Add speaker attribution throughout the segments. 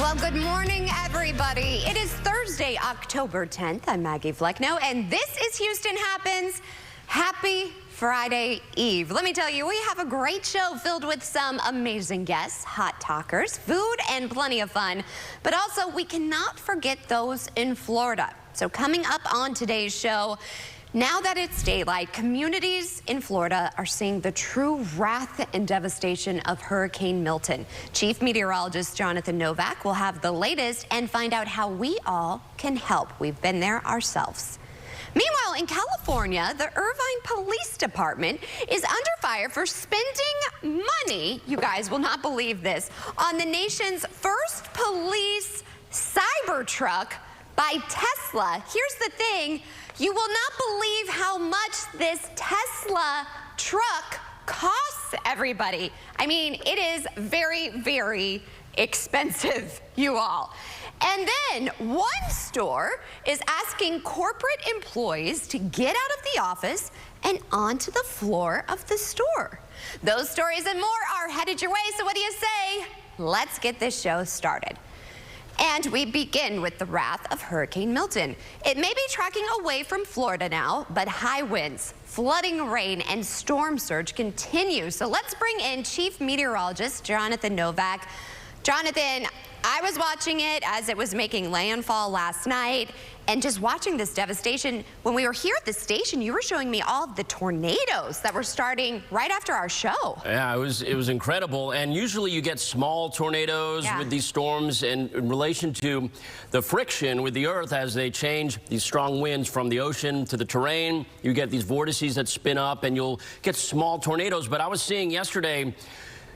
Speaker 1: Well, good morning, everybody. It is Thursday, October 10th. I'm Maggie Flecknoe, and this is Houston Happens. Happy Friday Eve. Let me tell you, we have a great show filled with some amazing guests, hot talkers, food, and plenty of fun. But also, we cannot forget those in Florida. So coming up on today's show, now that it's daylight, communities in Florida are seeing the true wrath and devastation of Hurricane Milton. Chief Meteorologist Jonathan Novak will have the latest and find out how we all can help. We've been there ourselves. Meanwhile, in California, the Irvine Police Department is under fire for spending money, you guys will not believe this, on the nation's first police Cybertruck by Tesla. Here's the thing, you will not believe how much this Tesla truck costs everybody. I mean, it is very, very expensive, you all. And then one store is asking corporate employees to get out of the office and onto the floor of the store. Those stories and more are headed your way, so what do you say? Let's get this show started. And we begin with the wrath of Hurricane Milton. It may be tracking away from Florida now, but high winds, flooding rain, and storm surge continue. So let's bring in Chief Meteorologist Jonathan Novak. Jonathan, I was watching it as it was making landfall last night, and just watching this devastation. When we were here at the station, you were showing me all of the tornadoes that were starting right after our show.
Speaker 2: Yeah, it was incredible. And usually you get small tornadoes with these storms, and in relation to the friction with the earth as they change these strong winds from the ocean to the terrain, you get these vortices that spin up, and you'll get small tornadoes. But I was seeing yesterday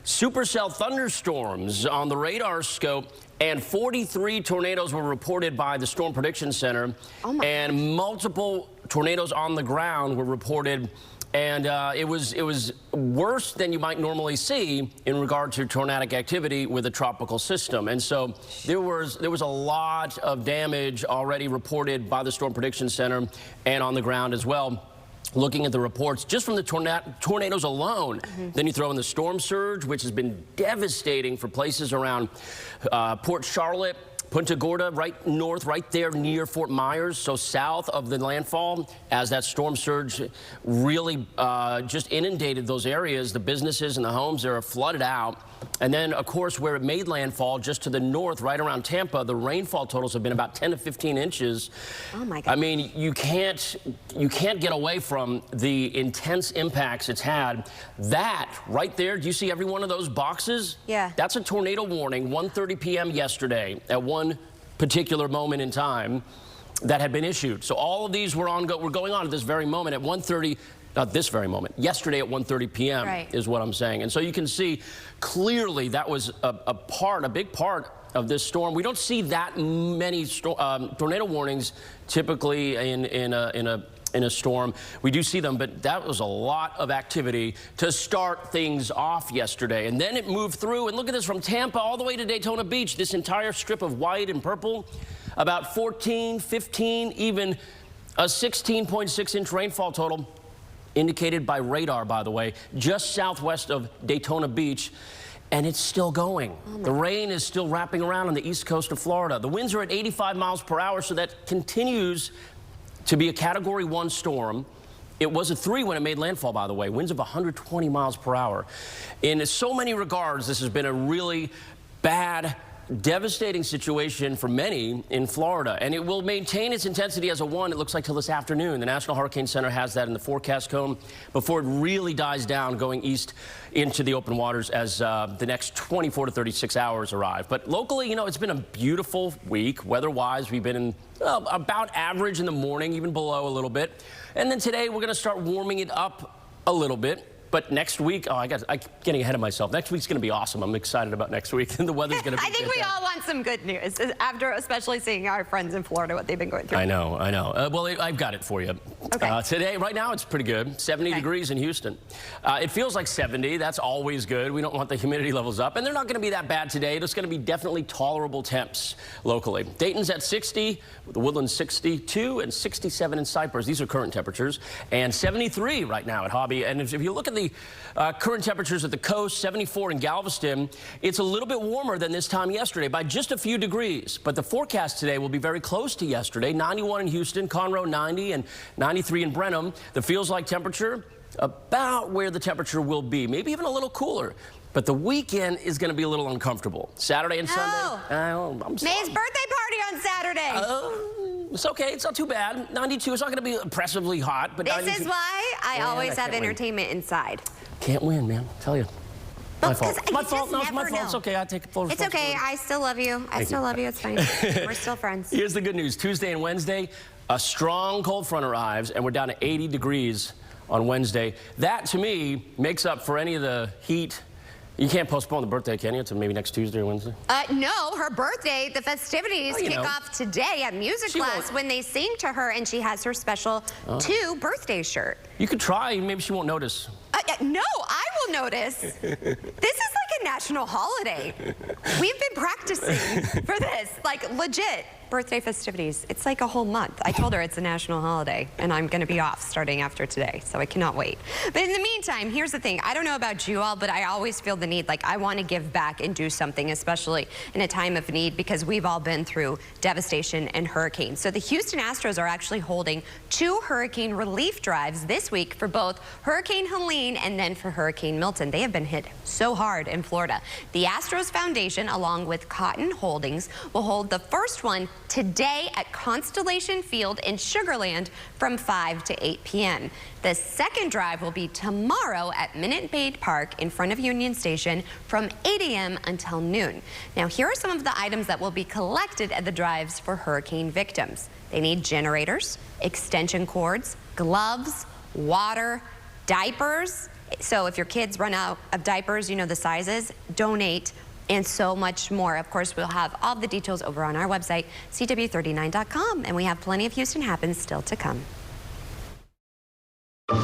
Speaker 2: supercell thunderstorms on the radar scope, and 43 tornadoes were reported by the Storm Prediction Center, and multiple tornadoes on the ground were reported, and it was worse than you might normally see in regard to tornadic activity with a tropical system. And so there was a lot of damage already reported by the Storm Prediction Center and on the ground as well. Looking at the reports just from the tornadoes alone, then you throw in the storm surge, which has been devastating for places around Port Charlotte, Punta Gorda, right north, right there near Fort Myers, so south of the landfall, as that storm surge really just inundated those areas. The businesses and the homes there are flooded out. And then, of course, where it made landfall, just to the north, right around Tampa, the rainfall totals have been about 10 to 15 inches. Oh, my God. I mean, you can't get away from the intense impacts it's had. That right there, do you see every one of those boxes? Yeah. That's a tornado warning, 1:30 p.m. yesterday, at one particular moment in time that had been issued. So all of these were going on at this very moment at 1:30. Not this very moment. Yesterday at 1:30 p.m. is what I'm saying. And so you can see clearly that was a big part of this storm. We don't see that many tornado warnings typically in a storm. We do see them, but that was a lot of activity to start things off yesterday. And then it moved through, and look at this, from Tampa all the way to Daytona Beach, this entire strip of white and purple, about 14, 15, even a 16.6-inch rainfall total, indicated by radar, by the way, just southwest of Daytona Beach, and it's still going. The rain is still wrapping around on the east coast of Florida. The winds are at 85 miles per hour, so that continues to be a Category 1 storm. It was a 3 when it made landfall, by the way, winds of 120 miles per hour. In so many regards, this has been a really bad, devastating situation for many in Florida, and it will maintain its intensity as a 1, it looks like, till this afternoon. The National Hurricane Center has that in the forecast cone before it really dies down going east into the open waters as the next 24 to 36 hours arrive. But locally, you know, it's been a beautiful week. Weather-wise, we've been in about average in the morning, even below a little bit. And then today, we're going to start warming it up a little bit. But next week, I'm getting ahead of myself. Next week's going to be awesome. I'm excited about next week, and the weather's going to be
Speaker 1: I think we all want some good news, after especially seeing our friends in Florida, what they've been going through.
Speaker 2: I know. Well, I've got it for you.
Speaker 1: Okay.
Speaker 2: Today, right now, it's pretty good. 70 degrees in Houston. It feels like 70. That's always good. We don't want the humidity levels up. And they're not going to be that bad today. It's going to be definitely tolerable temps locally. Dayton's at 60, the Woodlands 62, and 67 in Cypress. These are current temperatures. And 73 right now at Hobby. And if you look at the current temperatures at the coast, 74 in Galveston, it's a little bit warmer than this time yesterday by just a few degrees. But the forecast today will be very close to yesterday. 91 in Houston, Conroe 90, and 93 in Brenham. The feels like temperature about where the temperature will be, maybe even a little cooler. But the weekend is going to be a little uncomfortable. Saturday and Sunday. I'm sorry.
Speaker 1: May's birthday party on Saturday.
Speaker 2: It's okay. It's not too bad. 92. It's not going to be oppressively hot. But
Speaker 1: this is why I always have entertainment inside.
Speaker 2: Can't win, man. I'll tell you. My fault.
Speaker 1: My fault.
Speaker 2: No, it's my fault. It's okay. I take full responsibility.
Speaker 1: It's okay. I still love you. I still love you. It's fine. We're still friends.
Speaker 2: Here's the good news. Tuesday and Wednesday, a strong cold front arrives, and we're down to 80 degrees on Wednesday. That, to me, makes up for any of the heat. You can't postpone the birthday, can you, to maybe next Tuesday or Wednesday?
Speaker 1: No, her birthday, the festivities kick off today at music class when they sing to her, and she has her special 2 birthday shirt.
Speaker 2: You could try. Maybe she won't notice.
Speaker 1: No, I will notice. This is like a national holiday. We've been practicing for this, like legit birthday festivities. It's like a whole month. I told her it's a national holiday, and I'm going to be off starting after today, so I cannot wait. But in the meantime, here's the thing. I don't know about you all, but I always feel the need, like I want to give back and do something, especially in a time of need, because we've all been through devastation and hurricanes. So the Houston Astros are actually holding 2 hurricane relief drives this week for both Hurricane Helene and then for Hurricane Milton. They have been hit so hard in Florida. The Astros Foundation, along with Cotton Holdings, will hold the first one today at Constellation Field in Sugar Land from 5 to 8 p.m. The second drive will be tomorrow at Minute Maid Park in front of Union Station from 8 a.m. until noon. Now, here are some of the items that will be collected at the drives for hurricane victims. They need generators, extension cords, gloves, water, diapers. So if your kids run out of diapers, you know the sizes, donate, and so much more. Of course, we'll have all the details over on our website, CW39.com, and we have plenty of Houston Happens still to come.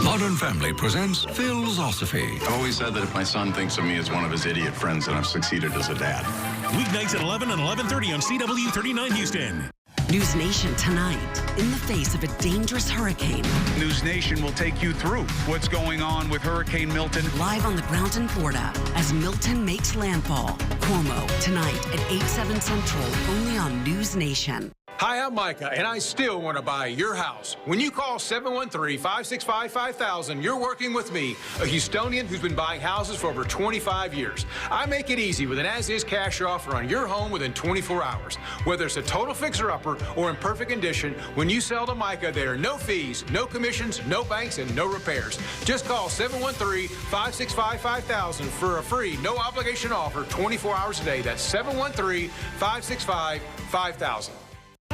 Speaker 3: Modern Family presents Philosophy.
Speaker 4: I've always said that if my son thinks of me as one of his idiot friends, then I've succeeded as a dad.
Speaker 5: Weeknights at 11 and 11:30 on CW39 Houston.
Speaker 6: News Nation tonight, in the face of a dangerous hurricane.
Speaker 7: News Nation will take you through what's going on with Hurricane Milton.
Speaker 6: Live on the ground in Florida as Milton makes landfall. Cuomo, tonight at 8/7 Central, only on News Nation.
Speaker 8: Hi, I'm Micah, and I still want to buy your house. When you call 713-565-5000, you're working with me, a Houstonian who's been buying houses for over 25 years. I make it easy with an as-is cash offer on your home within 24 hours. Whether it's a total fixer-upper or in perfect condition, when you sell to Micah, there are no fees, no commissions, no banks, and no repairs. Just call 713-565-5000 for a free, no-obligation offer 24 hours a day. That's 713-565-5000.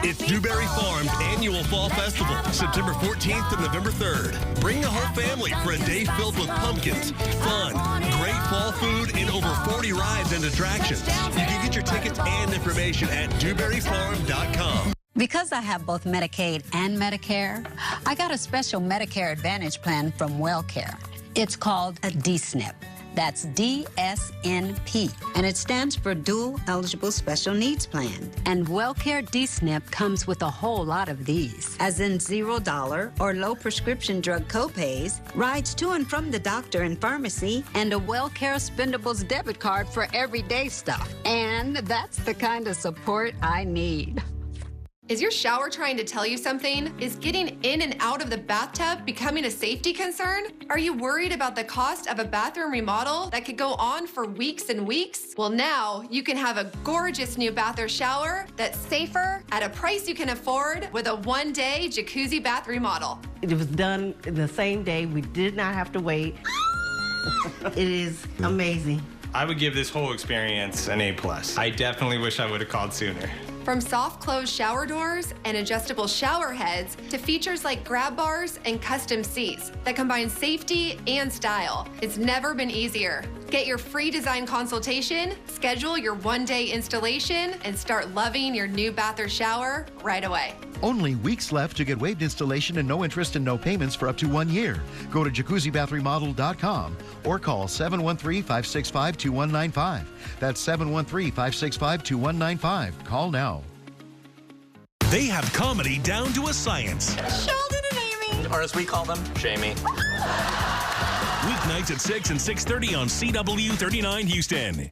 Speaker 5: It's Dewberry Farm's annual Fall Festival, September 14th to November 3rd. Bring the whole family for a day filled with pumpkins, fun, great fall food, and over 40 rides and attractions. You can get your tickets and information at dewberryfarm.com.
Speaker 9: Because I have both Medicaid and Medicare, I got a special Medicare Advantage plan from WellCare. It's called a DSNP. That's DSNP, and it stands for Dual Eligible Special Needs Plan. And WellCare DSNP comes with a whole lot of these, as in $0 or low prescription drug copays, rides to and from the doctor and pharmacy, and a WellCare Spendables debit card for everyday stuff. And that's the kind of support I need.
Speaker 10: Is your shower trying to tell you something? Is getting in and out of the bathtub becoming a safety concern? Are you worried about the cost of a bathroom remodel that could go on for weeks and weeks? Well, now you can have a gorgeous new bath or shower that's safer at a price you can afford with a one-day jacuzzi bath remodel.
Speaker 11: It was done the same day. We did not have to wait. It is amazing.
Speaker 12: I would give this whole experience an A+. I definitely wish I would have called sooner.
Speaker 10: From soft close shower doors and adjustable shower heads to features like grab bars and custom seats that combine safety and style. It's never been easier. Get your free design consultation, schedule your one-day installation, and start loving your new bath or shower right away.
Speaker 13: Only weeks left to get waived installation and no interest and no payments for up to 1 year. Go to jacuzzibathremodel.com or call 713-565-2195. That's 713-565-2195. Call now.
Speaker 5: They have comedy down to a science.
Speaker 1: Sheldon and Amy.
Speaker 12: Or as we call them, Jamie.
Speaker 5: Weeknights at 6 and 6:30 on CW39 Houston.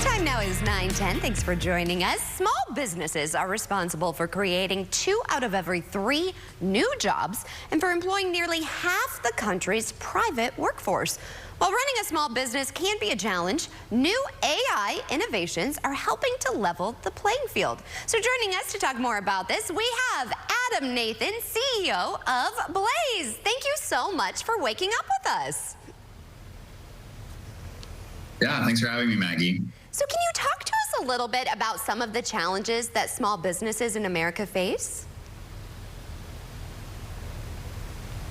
Speaker 1: Time now is 9:10. Thanks for joining us. Small businesses are responsible for creating 2 out of every 3 new jobs and for employing nearly half the country's private workforce. While running a small business can be a challenge, new AI innovations are helping to level the playing field. So joining us to talk more about this, we have Adam Nathan, CEO of Blaze. Thank you so much for waking up with us.
Speaker 14: Yeah, thanks for having me, Maggie.
Speaker 1: So can you talk to us a little bit about some of the challenges that small businesses in America face?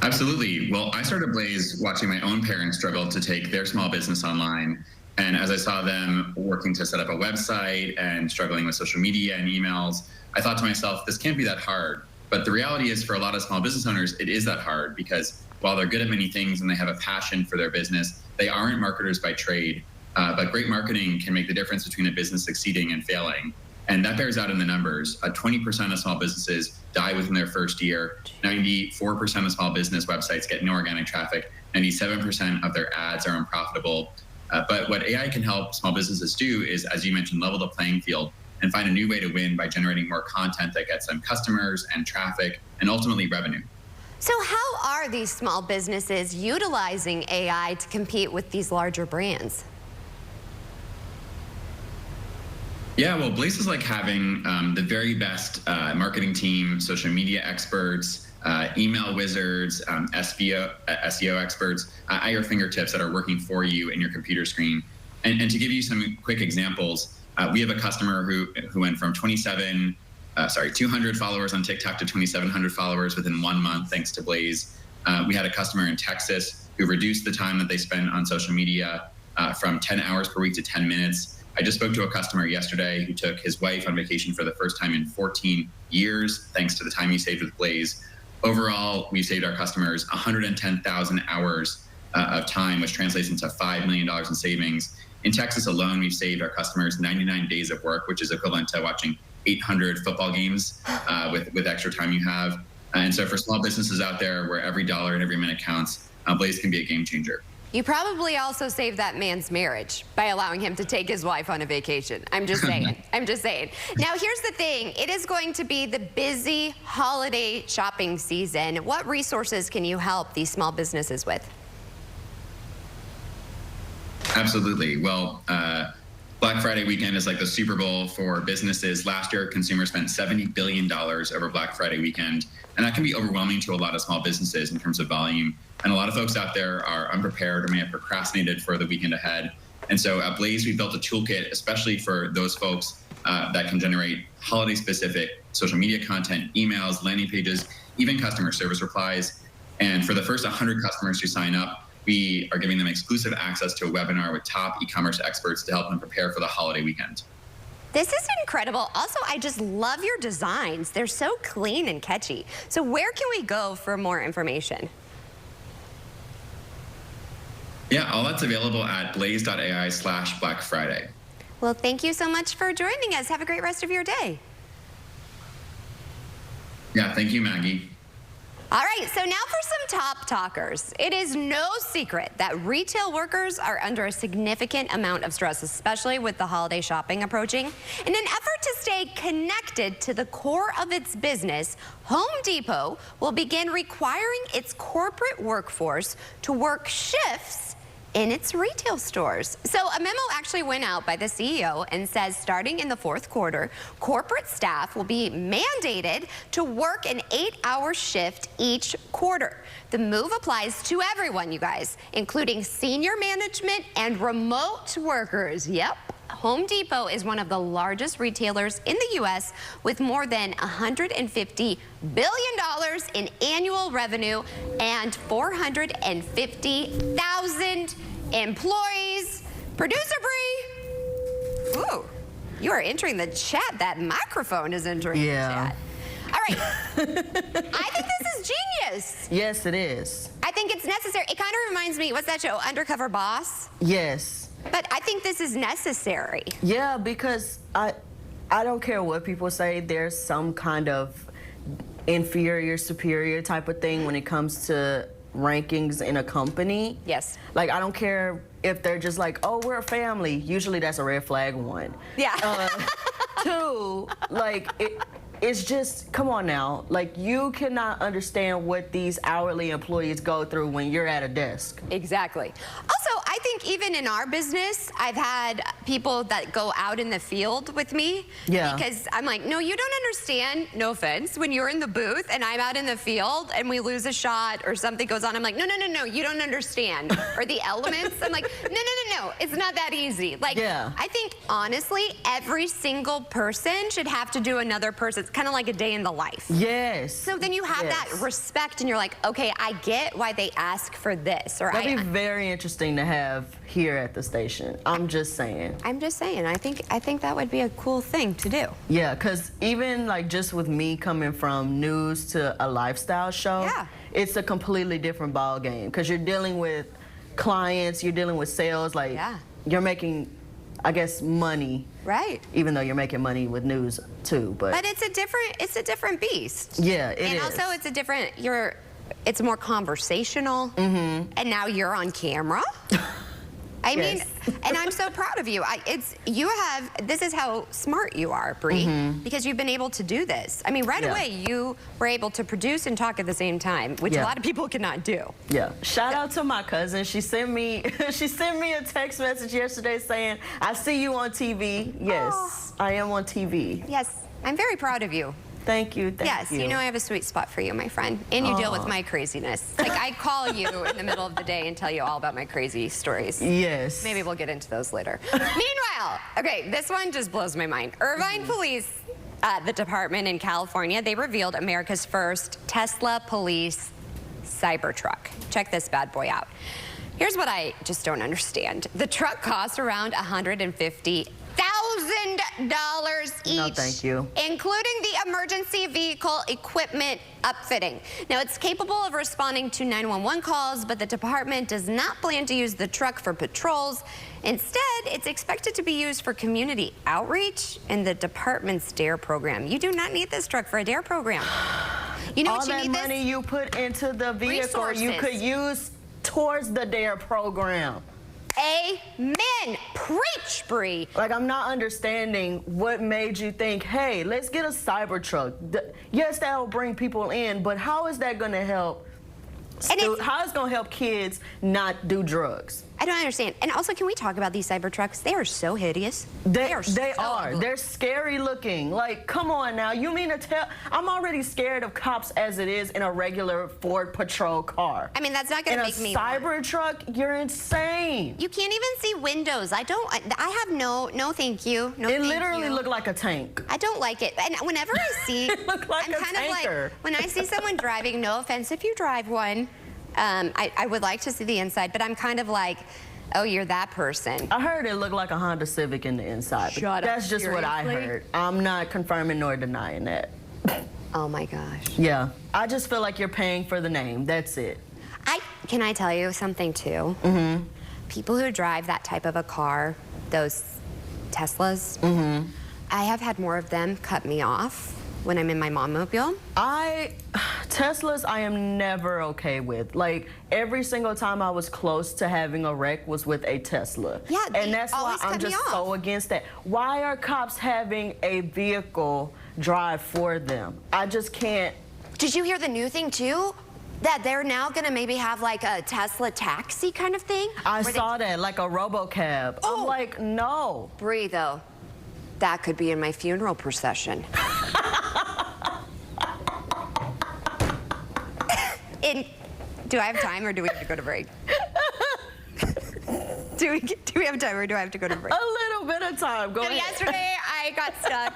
Speaker 14: Absolutely. Well, I started Blaze watching my own parents struggle to take their small business online. And as I saw them working to set up a website and struggling with social media and emails, I thought to myself, this can't be that hard. But the reality is for a lot of small business owners, it is that hard because while they're good at many things and they have a passion for their business, they aren't marketers by trade. But great marketing can make the difference between a business succeeding and failing. And that bears out in the numbers. 20% of small businesses die within their first year. 94% of small business websites get no organic traffic. 97% of their ads are unprofitable. But what AI can help small businesses do is, as you mentioned, level the playing field and find a new way to win by generating more content that gets them customers and traffic and ultimately revenue.
Speaker 1: So how are these small businesses utilizing AI to compete with these larger brands?
Speaker 14: Yeah, well, Blaze is like having the very best marketing team, social media experts, email wizards, SEO experts at your fingertips that are working for you in your computer screen. And to give you some quick examples, we have a customer who went from 200 followers on TikTok to 2,700 followers within 1 month, thanks to Blaze. We had a customer in Texas who reduced the time that they spend on social media from 10 hours per week to 10 minutes. I just spoke to a customer yesterday who took his wife on vacation for the first time in 14 years, thanks to the time he saved with Blaze. Overall, we've saved our customers 110,000 hours of time, which translates into $5 million in savings. In Texas alone, we've saved our customers 99 days of work, which is equivalent to watching 800 football games with extra time you have. And so for small businesses out there where every dollar and every minute counts, Blaze can be a game changer.
Speaker 1: You probably also saved that man's marriage by allowing him to take his wife on a vacation. I'm just saying. I'm just saying. Now, here's the thing. It is going to be the busy holiday shopping season. What resources can you help these small businesses with?
Speaker 14: Absolutely. Well, Black Friday weekend is like the Super Bowl for businesses. Last year, consumers spent $70 billion over Black Friday weekend, and that can be overwhelming to a lot of small businesses in terms of volume. And a lot of folks out there are unprepared or may have procrastinated for the weekend ahead. And so at Blaze, we built a toolkit, especially for those folks that can generate holiday-specific social media content, emails, landing pages, even customer service replies. And for the first 100 customers who sign up, we are giving them exclusive access to a webinar with top e-commerce experts to help them prepare for the holiday weekend.
Speaker 1: This is incredible. Also, I just love your designs. They're so clean and catchy. So where can we go for more information?
Speaker 14: Yeah, all that's available at blaze.ai/Black Friday.
Speaker 1: Well, thank you so much for joining us. Have a great rest of your day.
Speaker 14: Yeah, thank you, Maggie.
Speaker 1: All right, so now for some top talkers. It is no secret that retail workers are under a significant amount of stress, especially with the holiday shopping approaching. In an effort to stay connected to the core of its business, Home Depot will begin requiring its corporate workforce to work shifts in its retail stores. So a memo actually went out by the CEO and says starting in the fourth quarter, corporate staff will be mandated to work an 8-hour shift each quarter. The move applies to everyone, you guys, including senior management and remote workers. Yep. Home Depot is one of the largest retailers in the U.S. with more than $150 billion in annual revenue and 450,000 employees. Producer Bree. Ooh, you are entering the chat. That microphone is entering the chat. All right. I think this is genius.
Speaker 11: Yes, it is.
Speaker 1: I think it's necessary. It kind of reminds me, what's that show, Undercover Boss?
Speaker 11: Yes.
Speaker 1: But I think this is necessary.
Speaker 11: Yeah, because I don't care what people say. There's some kind of inferior, superior type of thing when it comes to rankings in a company.
Speaker 1: Yes.
Speaker 11: Like, I don't care if they're just like, oh, we're a family. Usually that's a red flag, one.
Speaker 1: Yeah.
Speaker 11: Two, like, it's just, come on now. Like, you cannot understand what these hourly employees go through when you're at a desk.
Speaker 1: Exactly. Also, I think even in our business, I've had people that go out in the field with me.
Speaker 11: Yeah.
Speaker 1: Because I'm like, no, you don't understand, no offense, when you're in the booth and I'm out in the field and we lose a shot or something goes on, I'm like, no, you don't understand. Or the elements, I'm like, no, it's not that easy. Like, I think, honestly, every single person should have to do another person's, kind of like a day in the life.
Speaker 11: Yes.
Speaker 1: So then you have that respect and you're like, okay, I get why they ask for this. Or
Speaker 11: That'd be very interesting to have here at the station. I'm just saying.
Speaker 1: I think that would be a cool thing to do.
Speaker 11: Yeah, because even like just with me coming from news to a lifestyle show, it's a completely different ball game because you're dealing with clients, you're dealing with sales, like you're making, I guess, money.
Speaker 1: Right.
Speaker 11: Even though you're making money with news too, but
Speaker 1: it's a different beast.
Speaker 11: Yeah, it is.
Speaker 1: And also it's a different, it's more conversational. And now you're on camera. I mean, and I'm so proud of you. This is how smart you are, Bree, because you've been able to do this. I mean, right away, you were able to produce and talk at the same time, which a lot of people cannot do.
Speaker 11: Yeah. Shout out to my cousin. She sent me a text message yesterday saying, I see you on TV. Yes, I am on TV.
Speaker 1: Yes, I'm very proud of you.
Speaker 11: Thank you.
Speaker 1: Yes, you know I have a sweet spot for you, my friend. And you deal with my craziness. Like, I call you in the middle of the day and tell you all about my crazy stories.
Speaker 11: Yes.
Speaker 1: Maybe we'll get into those later. Meanwhile, okay, this one just blows my mind. Irvine Police, the department in California, they revealed America's first Tesla police Cybertruck. Check this bad boy out. Here's what I just don't understand. The truck costs around $150,000 each.
Speaker 11: No, thank you.
Speaker 1: Including the emergency vehicle equipment upfitting. Now, it's capable of responding to 911 calls, but the department does not plan to use the truck for patrols. Instead, it's expected to be used for community outreach and the department's DARE program. You do not need this truck for a DARE program. You know
Speaker 11: all
Speaker 1: what you
Speaker 11: that
Speaker 1: need
Speaker 11: money you put into the vehicle,
Speaker 1: resources.
Speaker 11: you could use towards the DARE program.
Speaker 1: Amen. Preach, Bree.
Speaker 11: Like, I'm not understanding what made you think, hey, let's get a Cybertruck. Yes, that'll bring people in, but how is that going to help? How is it going to help kids not do drugs?
Speaker 1: I don't understand. And also, can we talk about these Cybertrucks? They are so hideous.
Speaker 11: They are. They're scary looking. Like, come on now. You mean to tell? I'm already scared of cops as it is in a regular Ford Patrol car.
Speaker 1: I mean, that's not going to make me.
Speaker 11: In a Cybertruck, you're insane.
Speaker 1: You can't even see windows. I have no thank you. No,
Speaker 11: it literally looked like a tank.
Speaker 1: I don't like it. And whenever I see,
Speaker 11: it looked like
Speaker 1: I'm
Speaker 11: a
Speaker 1: kind
Speaker 11: tanker.
Speaker 1: of like, when I see someone driving, no offense if you drive one, I would like to see the inside, but I'm kind of like, oh, you're that person.
Speaker 11: I heard it looked like a Honda Civic in the inside. But that's just what I heard. I'm not confirming nor denying that.
Speaker 1: Oh my gosh.
Speaker 11: Yeah. I just feel like you're paying for the name. That's it.
Speaker 1: Can I tell you something too? People who drive that type of a car, those Teslas, I have had more of them cut me off when I'm in my mom-mobile.
Speaker 11: Teslas I am never okay with. Like, every single time I was close to having a wreck was with a Tesla.
Speaker 1: Yeah,
Speaker 11: and that's why I'm just so against that. Why are cops having a vehicle drive for them? I just can't.
Speaker 1: Did you hear the new thing too? That they're now gonna maybe have like a Tesla taxi kind of thing?
Speaker 11: I saw that, like a RoboCab. Oh. I'm like, no.
Speaker 1: Bree, though, that could be in my funeral procession. Do I have time or do we have to go to break? Do we have time or do I have to go to break?
Speaker 11: A little little bit of time. Go ahead.
Speaker 1: Yesterday, I got stuck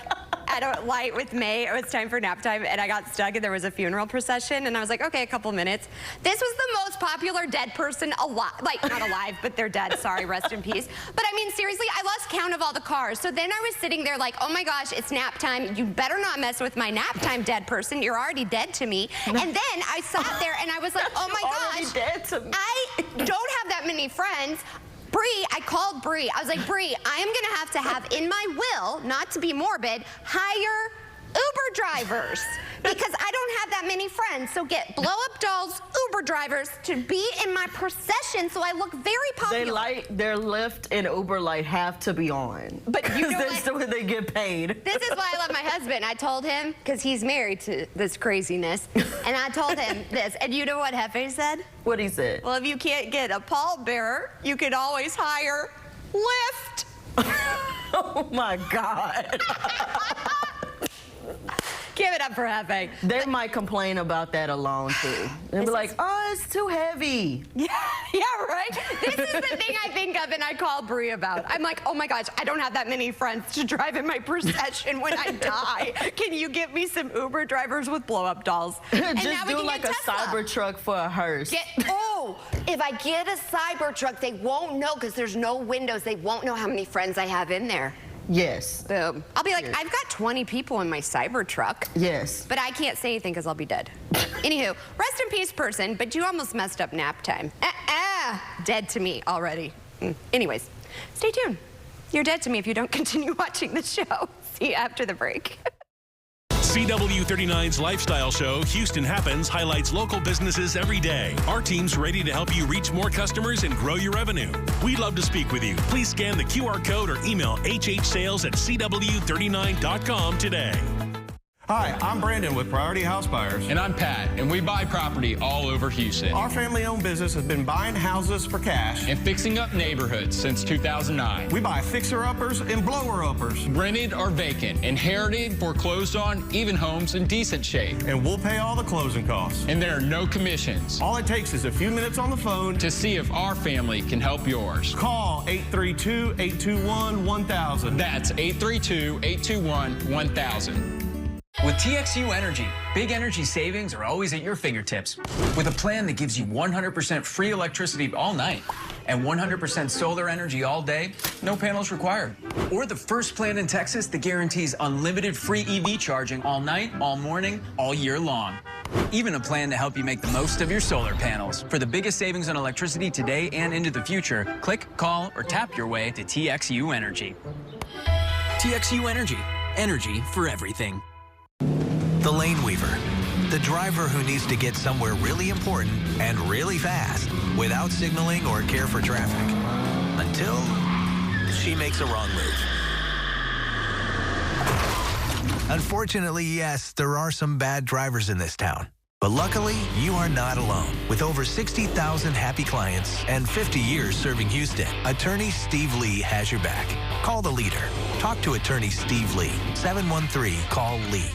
Speaker 1: at a light with May. It was time for nap time, and I got stuck, and there was a funeral procession, and I was like, okay, a couple minutes. This was the most popular dead person alive. Like, not alive, but they're dead. Sorry, rest in peace. But I mean, seriously, I lost count of all the cars. So then I was sitting there like, oh my gosh, it's nap time. You better not mess with my nap time dead person. You're already dead to me. And then I sat there, and I was like, oh my gosh.
Speaker 11: Dead to me.
Speaker 1: I don't have that many friends. Bree, I called Bree. I was like, Bree, I am going to have in my will, not to be morbid, hire Uber drivers because I don't have that many friends. So get blow-up dolls, Uber drivers to be in my procession so I look very popular.
Speaker 11: Their Lyft and Uber light have to be on.
Speaker 1: But you know
Speaker 11: that's the way they get paid.
Speaker 1: This is why I love my husband. I told him, because he's married to this craziness, and I told him this. And you know what Hefe said?
Speaker 11: What he said?
Speaker 1: Well, if you can't get a pallbearer, you can always hire Lyft.
Speaker 11: Oh my God.
Speaker 1: Give it up for Hefe.
Speaker 11: They might complain about that alone too. They'll be like, oh, it's too heavy.
Speaker 1: Yeah, right? This is the thing I think of and I call Bree about. I'm like, oh my gosh, I don't have that many friends to drive in my procession when I die. Can you get me some Uber drivers with blow-up dolls? And
Speaker 11: just do like a Cybertruck for a hearse.
Speaker 1: If I get a Cybertruck, they won't know because there's no windows. They won't know how many friends I have in there.
Speaker 11: Yes.
Speaker 1: Boom. I'll be like, I've got 20 people in my Cybertruck.
Speaker 11: Yes.
Speaker 1: But I can't say anything because I'll be dead. Anywho, rest in peace, person, but you almost messed up nap time. Dead to me already. Anyways, stay tuned. You're dead to me if you don't continue watching the show. See you after the break.
Speaker 15: CW39's lifestyle show, Houston Happens, highlights local businesses every day. Our team's ready to help you reach more customers and grow your revenue. We'd love to speak with you. Please scan the QR code or email hhsales@cw39.com today.
Speaker 16: Hi, I'm Brandon with Priority House Buyers.
Speaker 17: And I'm Pat, and we buy property all over Houston.
Speaker 16: Our family-owned business has been buying houses for cash
Speaker 17: and fixing up neighborhoods since 2009.
Speaker 16: We buy fixer-uppers and blower-uppers.
Speaker 17: Rented or vacant, inherited, foreclosed on, even homes in decent shape.
Speaker 16: And we'll pay all the closing costs.
Speaker 17: And there are no commissions.
Speaker 16: All it takes is a few minutes on the phone
Speaker 17: to see if our family can help yours.
Speaker 16: Call 832-821-1000.
Speaker 17: That's 832-821-1000.
Speaker 18: With TXU Energy, big energy savings are always at your fingertips. With a plan that gives you 100% free electricity all night and 100% solar energy all day, no panels required. Or the first plan in Texas that guarantees unlimited free EV charging all night, all morning, all year long. Even a plan to help you make the most of your solar panels. For the biggest savings on electricity today and into the future, click, call, or tap your way to TXU Energy. TXU Energy. Energy for everything.
Speaker 19: The lane weaver, the driver who needs to get somewhere really important and really fast without signaling or care for traffic until she makes a wrong move. Unfortunately, yes, there are some bad drivers in this town. But luckily, you are not alone. With over 60,000 happy clients and 50 years serving Houston, Attorney Steve Lee has your back. Call the leader. Talk to Attorney Steve Lee. 713-CALL-LEE.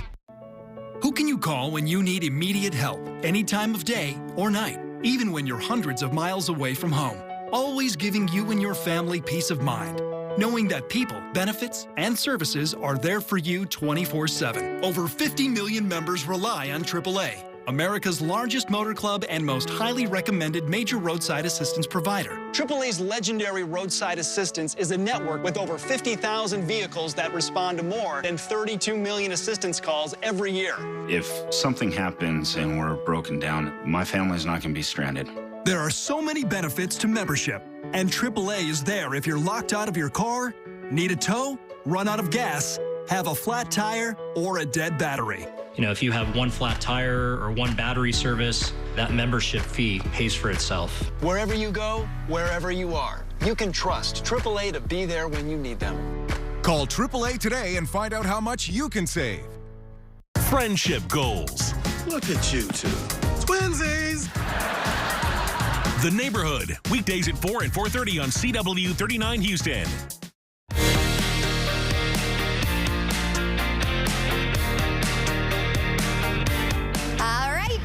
Speaker 20: Who can you call when you need immediate help, any time of day or night, even when you're hundreds of miles away from home? Always giving you and your family peace of mind, knowing that people, benefits, and services are there for you 24/7. Over 50 million members rely on AAA, America's largest motor club and most highly recommended major roadside assistance provider.
Speaker 21: AAA's legendary roadside assistance is a network with over 50,000 vehicles that respond to more than 32 million assistance calls every year.
Speaker 4: If something happens and we're broken down, my family's not going to be stranded.
Speaker 20: There are so many benefits to membership, and AAA is there if you're locked out of your car, need a tow, run out of gas, have a flat tire, or a dead battery.
Speaker 22: You know, if you have one flat tire or one battery service, that membership fee pays for itself.
Speaker 21: Wherever you go, wherever you are, you can trust AAA to be there when you need them.
Speaker 23: Call AAA today and find out how much you can save.
Speaker 15: Friendship goals.
Speaker 5: Look at you two. Twinsies!
Speaker 15: The Neighborhood, weekdays at 4 and 4:30 on CW39 Houston.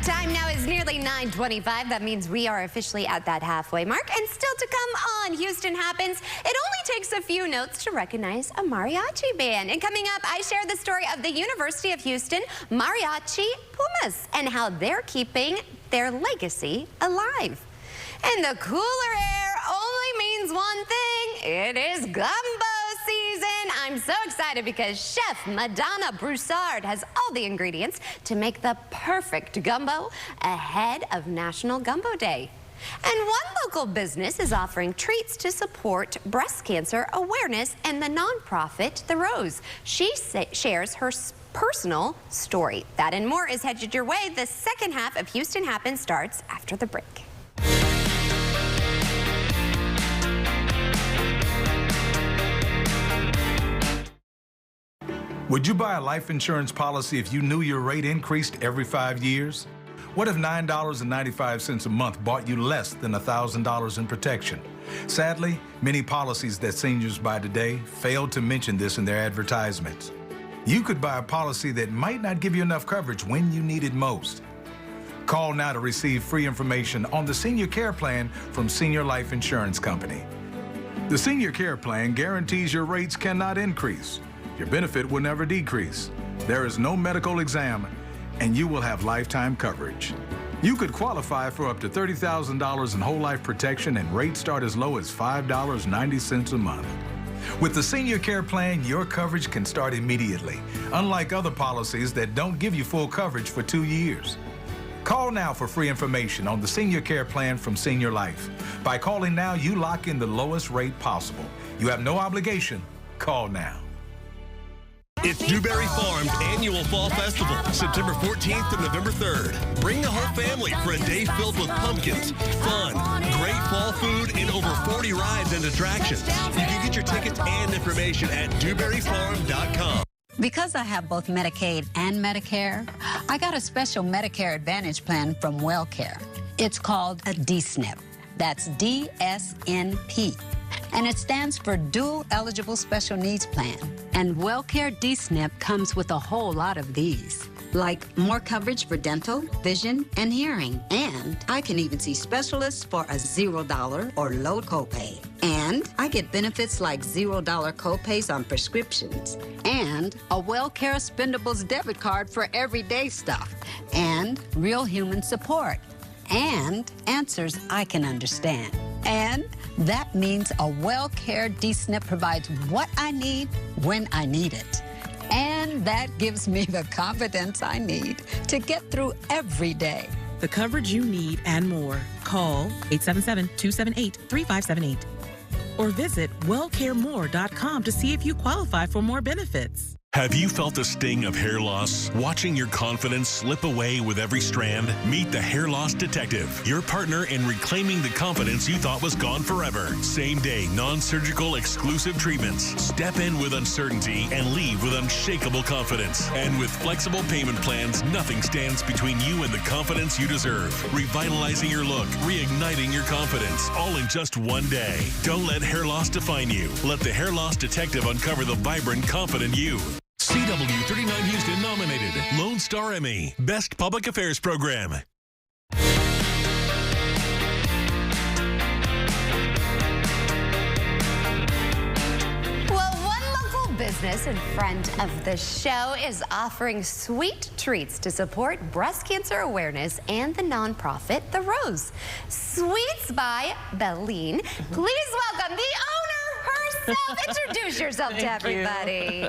Speaker 1: Time now is nearly Thursday, 9:25. That means we are officially at that halfway mark. And still to come on Houston Happens, it only takes a few notes to recognize a mariachi band. And coming up, I share the story of the University of Houston Mariachi Pumas and how they're keeping their legacy alive. And the cooler air only means one thing. It is gumbo season. I'm so excited because Chef Madonna Broussard has all the ingredients to make the perfect gumbo ahead of National Gumbo Day. And one local business is offering treats to support breast cancer awareness and the nonprofit The Rose. She shares her personal story. That and more is headed your way. The second half of Houston Happens starts after the break.
Speaker 2: Would you buy a life insurance policy if you knew your rate increased every 5 years? What if $9.95 a month bought you less than $1,000 in protection? Sadly, many policies that seniors buy today fail to mention this in their advertisements. You could buy a policy that might not give you enough coverage when you need it most. Call now to receive free information on the Senior Care Plan from Senior Life Insurance Company. The Senior Care Plan guarantees your rates cannot increase. Your benefit will never decrease. There is no medical exam, and you will have lifetime coverage. You could qualify for up to $30,000 in whole life protection, and rates start as low as $5.90 a month. With the Senior Care Plan, your coverage can start immediately, unlike other policies that don't give you full coverage for 2 years. Call now for free information on the Senior Care Plan from Senior Life. By calling now, you lock in the lowest rate possible. You have no obligation. Call now.
Speaker 5: It's Dewberry Farm's annual Fall Festival, September 14th to November 3rd. Bring the whole family for a day filled with pumpkins, fun, great fall food, and over 40 rides and attractions. You can get your tickets and information at dewberryfarm.com.
Speaker 9: Because I have both Medicaid and Medicare, I got a special Medicare Advantage plan from WellCare. It's called a DSNP. That's DSNP. And it stands for Dual Eligible Special Needs Plan. And WellCare DSNP comes with a whole lot of these, like more coverage for dental, vision, and hearing. And I can even see specialists for a $0 or low copay. And I get benefits like $0 copays on prescriptions. And a WellCare Spendables debit card for everyday stuff. And real human support. And answers I can understand. And that means a WellCare DSNP provides what I need when I need it. And that gives me the confidence I need to get through every day.
Speaker 3: The coverage you need and more. Call 877-278-3578 or visit wellcaremore.com to see if you qualify for more benefits.
Speaker 15: Have you felt the sting of hair loss? Watching your confidence slip away with every strand? Meet the Hair Loss Detective, your partner in reclaiming the confidence you thought was gone forever. Same day, non-surgical exclusive treatments. Step in with uncertainty and leave with unshakable confidence. And with flexible payment plans, nothing stands between you and the confidence you deserve. Revitalizing your look, reigniting your confidence, all in just one day. Don't let hair loss define you. Let the Hair Loss Detective uncover the vibrant, confident you. CW39 Houston nominated Lone Star Emmy Best Public Affairs Program.
Speaker 1: Well, one local business and friend of the show is offering sweet treats to support breast cancer awareness and the nonprofit The Rose. Sweets by Belline. Please welcome the owner herself. Introduce yourself to everybody.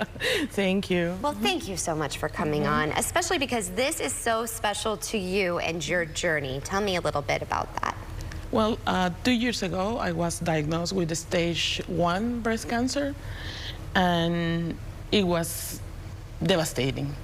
Speaker 7: Thank you.
Speaker 1: Well, thank you so much for coming on, especially because this is so special to you and your journey. Tell me a little bit about that.
Speaker 7: Well, 2 years ago, I was diagnosed with stage 1 breast cancer, and it was devastating.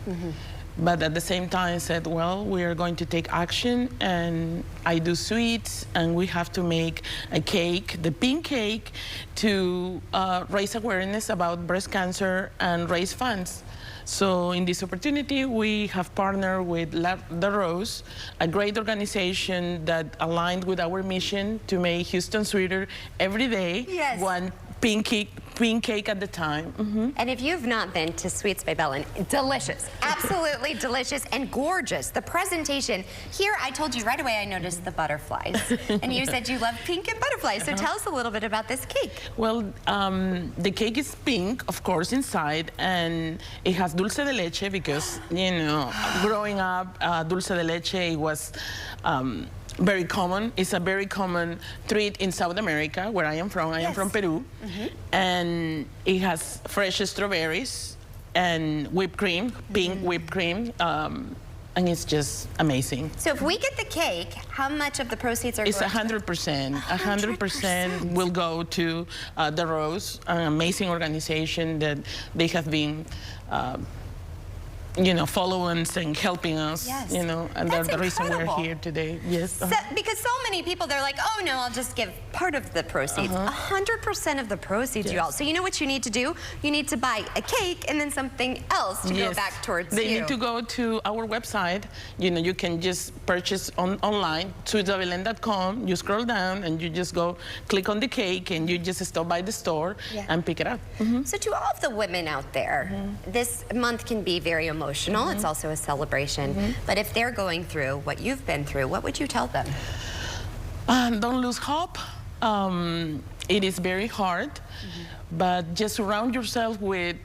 Speaker 7: But at the same time, I said, well, we are going to take action, and I do sweets, and we have to make a cake, the pink cake, to raise awareness about breast cancer and raise funds. So in this opportunity, we have partnered with The Rose, a great organization that aligned with our mission to make Houston sweeter every day.
Speaker 1: Yes.
Speaker 7: One pink pink cake at the time.
Speaker 1: And if you've not been to Sweets by Belen, delicious, absolutely delicious and gorgeous. The presentation here, I told you right away I noticed the butterflies. And you said you love pink and butterflies. So tell us a little bit about this cake.
Speaker 7: Well, the cake is pink, of course, inside, and it has dulce de leche because, you know, growing up, dulce de leche was very common. It's a very common treat in South America, where I am from. I am from Peru. And it has fresh strawberries and whipped cream, pink whipped cream. And it's just amazing.
Speaker 1: So if we get the cake, how much of the proceeds are
Speaker 7: It's
Speaker 1: going
Speaker 7: 100%. 100% will go to The Rose, an amazing organization that they have been you know, following us and helping us, you know, and
Speaker 1: That's
Speaker 7: they're the reason we're
Speaker 1: incredible.
Speaker 7: here today. Yes.
Speaker 1: So, because so many people, they're like, oh no, I'll just give part of the proceeds. 100% of the proceeds, you all. So you know what you need to do? You need to buy a cake and then something else to go back towards
Speaker 7: They
Speaker 1: you.
Speaker 7: need to go to our website. You know, you can just purchase online, sweetsbybelen.com. You scroll down and you just go click on the cake and you just stop by the store and pick it up.
Speaker 1: So to all of the women out there, this month can be very emotional. It's also a celebration. But if they're going through what you've been through, what would you tell them?
Speaker 7: Don't lose hope. It is very hard, but just surround yourself with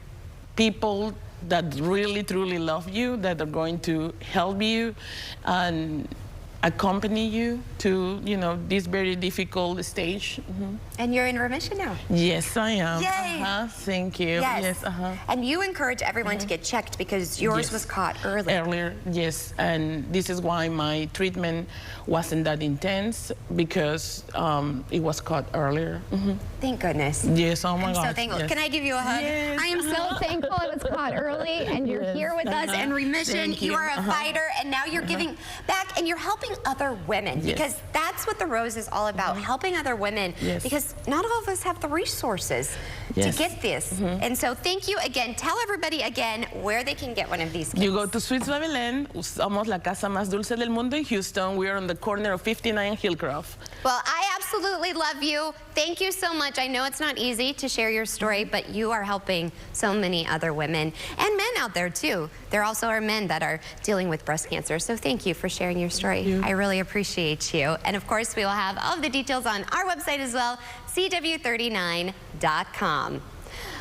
Speaker 7: people that really, truly love you, that are going to help you and accompany you to, you know, this very difficult stage.
Speaker 1: And you're in remission now.
Speaker 7: Yes, I am.
Speaker 1: Yay.
Speaker 7: Thank you.
Speaker 1: Yes. And you encourage everyone to get checked because yours was caught early.
Speaker 7: Earlier, yes. And this is why my treatment wasn't that intense, because it was caught earlier.
Speaker 1: Thank goodness.
Speaker 7: Yes, oh my
Speaker 1: I'm
Speaker 7: God.
Speaker 1: so thankful.
Speaker 7: Yes.
Speaker 1: Can I give you a hug?
Speaker 7: Yes.
Speaker 1: I am so thankful it was caught early and you're here with us in remission.
Speaker 7: Thank
Speaker 1: You
Speaker 7: you.
Speaker 1: are a fighter and now you're giving back and you're helping other women because that's what the Rose is all about, helping other women because not all of us have the resources to get this. And so thank you again. Tell everybody again where they can get one of these cakes.
Speaker 7: You go to Sweets by Belen, somos la casa más dulce del mundo in Houston. We are on the corner of 59 Hillcroft.
Speaker 1: Well, I absolutely love you. Thank you so much. I know it's not easy to share your story, but you are helping so many other women and men out there too. There also are men that are dealing with breast cancer. So thank you for sharing your story. I really appreciate you. And of course, we will have all of the details on our website as well, CW39.com.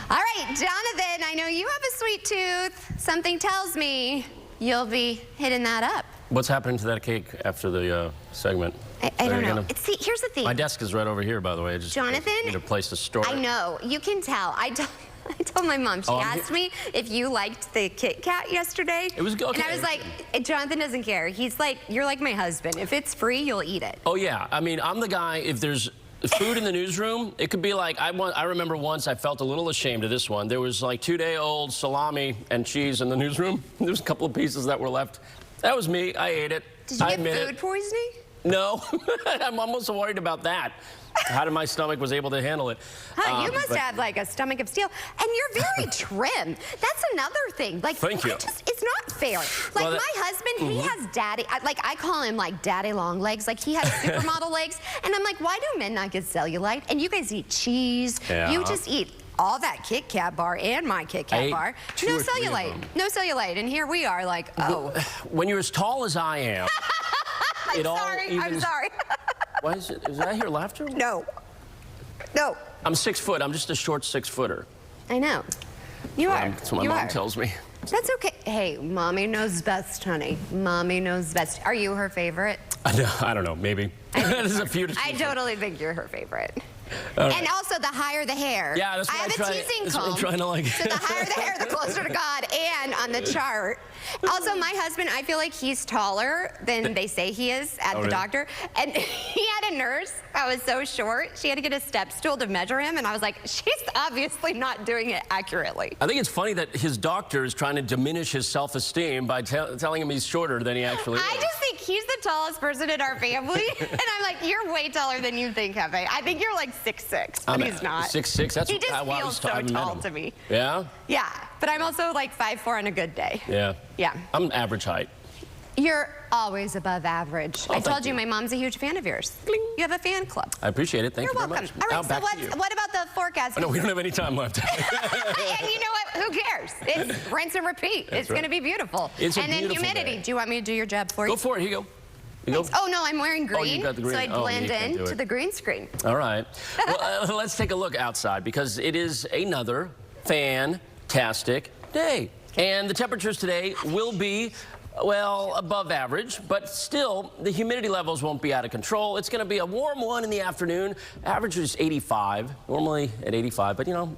Speaker 1: All right, Jonathan, I know you have a sweet tooth. Something tells me you'll be hitting that up.
Speaker 6: What's happening to that cake after the segment?
Speaker 1: I don't know. See, here's the thing.
Speaker 6: My desk is right over here, by the way. I just
Speaker 1: Jonathan,
Speaker 6: need a place to store it.
Speaker 1: I know. You can tell. I told my mom. She asked me if you liked the Kit Kat yesterday.
Speaker 6: It was good.
Speaker 1: And I was like, Jonathan doesn't care. He's like, you're like my husband. If it's free, you'll eat it.
Speaker 6: Oh, yeah. I mean, I'm the guy, if there's food in the newsroom, it could be like, I remember once I felt a little ashamed of this one. There was like 2-day-old salami and cheese in the newsroom. There was a couple of pieces that were left. That was me. I ate it.
Speaker 1: Did you get food poisoning?
Speaker 6: No. I'm almost worried about that. How did my stomach was able to handle it?
Speaker 1: You must have like a stomach of steel. And you're very trim. That's another thing. Like,
Speaker 6: Thank you.
Speaker 1: It's not fair. Like
Speaker 6: Well,
Speaker 1: my husband, he has daddy, I call him like daddy long legs. Like he has supermodel legs. And I'm like, why do men not get cellulite? And you guys eat cheese.
Speaker 6: Yeah.
Speaker 1: You just eat all that Kit Kat bar and my Kit Kat bar.
Speaker 6: two
Speaker 1: No
Speaker 6: or three of
Speaker 1: cellulite.
Speaker 6: them.
Speaker 1: No cellulite. And here we are like, oh.
Speaker 6: When you're as tall as I am,
Speaker 1: I'm sorry. I'm sorry.
Speaker 6: Why is it? Is that your laughter?
Speaker 1: No. No.
Speaker 6: I'm 6 foot. I'm just a short 6-footer.
Speaker 1: I know. You are.
Speaker 6: That's what my
Speaker 1: You
Speaker 6: mom
Speaker 1: are.
Speaker 6: tells me.
Speaker 1: That's okay. Hey, mommy knows best, honey. Mommy knows best. Are you her favorite?
Speaker 6: I don't know. Maybe. There's a few.
Speaker 1: I totally think you're her favorite.
Speaker 6: All right.
Speaker 1: And also, the higher the hair.
Speaker 6: Yeah, that's what
Speaker 1: I have
Speaker 6: I try-
Speaker 1: a teasing
Speaker 6: that's what I'm
Speaker 1: comb.
Speaker 6: trying to like.
Speaker 1: So the higher the hair, the closer to God. And on the chart. Also, my husband, I feel like he's taller than they say he is at the
Speaker 6: really?
Speaker 1: doctor. And he had a nurse that was so short, she had to get a step stool to measure him. And I was like, she's obviously not doing it accurately.
Speaker 6: I think it's funny that his doctor is trying to diminish his self-esteem by telling him he's shorter than he actually is.
Speaker 1: I just think he's the tallest person in our family. And I'm like, you're way taller than you think, Hefe. I think you're like 6'6", but he's not.
Speaker 6: 6'6". That's
Speaker 1: he just
Speaker 6: how I
Speaker 1: feels
Speaker 6: was
Speaker 1: so
Speaker 6: I met
Speaker 1: tall
Speaker 6: him.
Speaker 1: to me.
Speaker 6: Yeah.
Speaker 1: Yeah, but I'm also like 5'4" on a good day.
Speaker 6: Yeah.
Speaker 1: Yeah.
Speaker 6: I'm average height.
Speaker 1: You're always above average.
Speaker 6: Oh,
Speaker 1: I told
Speaker 6: thank
Speaker 1: you
Speaker 6: you.
Speaker 1: my mom's a huge fan of yours. You have a fan club.
Speaker 6: I appreciate it. Thank
Speaker 1: You're
Speaker 6: you very
Speaker 1: welcome.
Speaker 6: much.
Speaker 1: All right,
Speaker 6: Now,
Speaker 1: so
Speaker 6: back to you.
Speaker 1: what about the forecast?
Speaker 6: Oh, no, we don't have any time left.
Speaker 1: And you know what? Who cares? It's rinse and repeat.
Speaker 6: That's
Speaker 1: It's going to
Speaker 6: right.
Speaker 1: be beautiful.
Speaker 6: It's a
Speaker 1: and then
Speaker 6: beautiful
Speaker 1: humidity.
Speaker 6: day.
Speaker 1: Do you want me to do your job for you?
Speaker 6: Go for it. Here you go. You go.
Speaker 1: Oh, no, I'm wearing green.
Speaker 6: Oh, you got the green.
Speaker 1: So I
Speaker 6: Oh,
Speaker 1: blend
Speaker 6: you can't
Speaker 1: in
Speaker 6: do
Speaker 1: to
Speaker 6: it.
Speaker 1: the green screen.
Speaker 6: All right. Well, let's take a look outside because it is another fantastic day. And the temperatures today will be, well, above average, but still the humidity levels won't be out of control. It's going to be a warm one in the afternoon. Average is 85, normally at 85, but you know,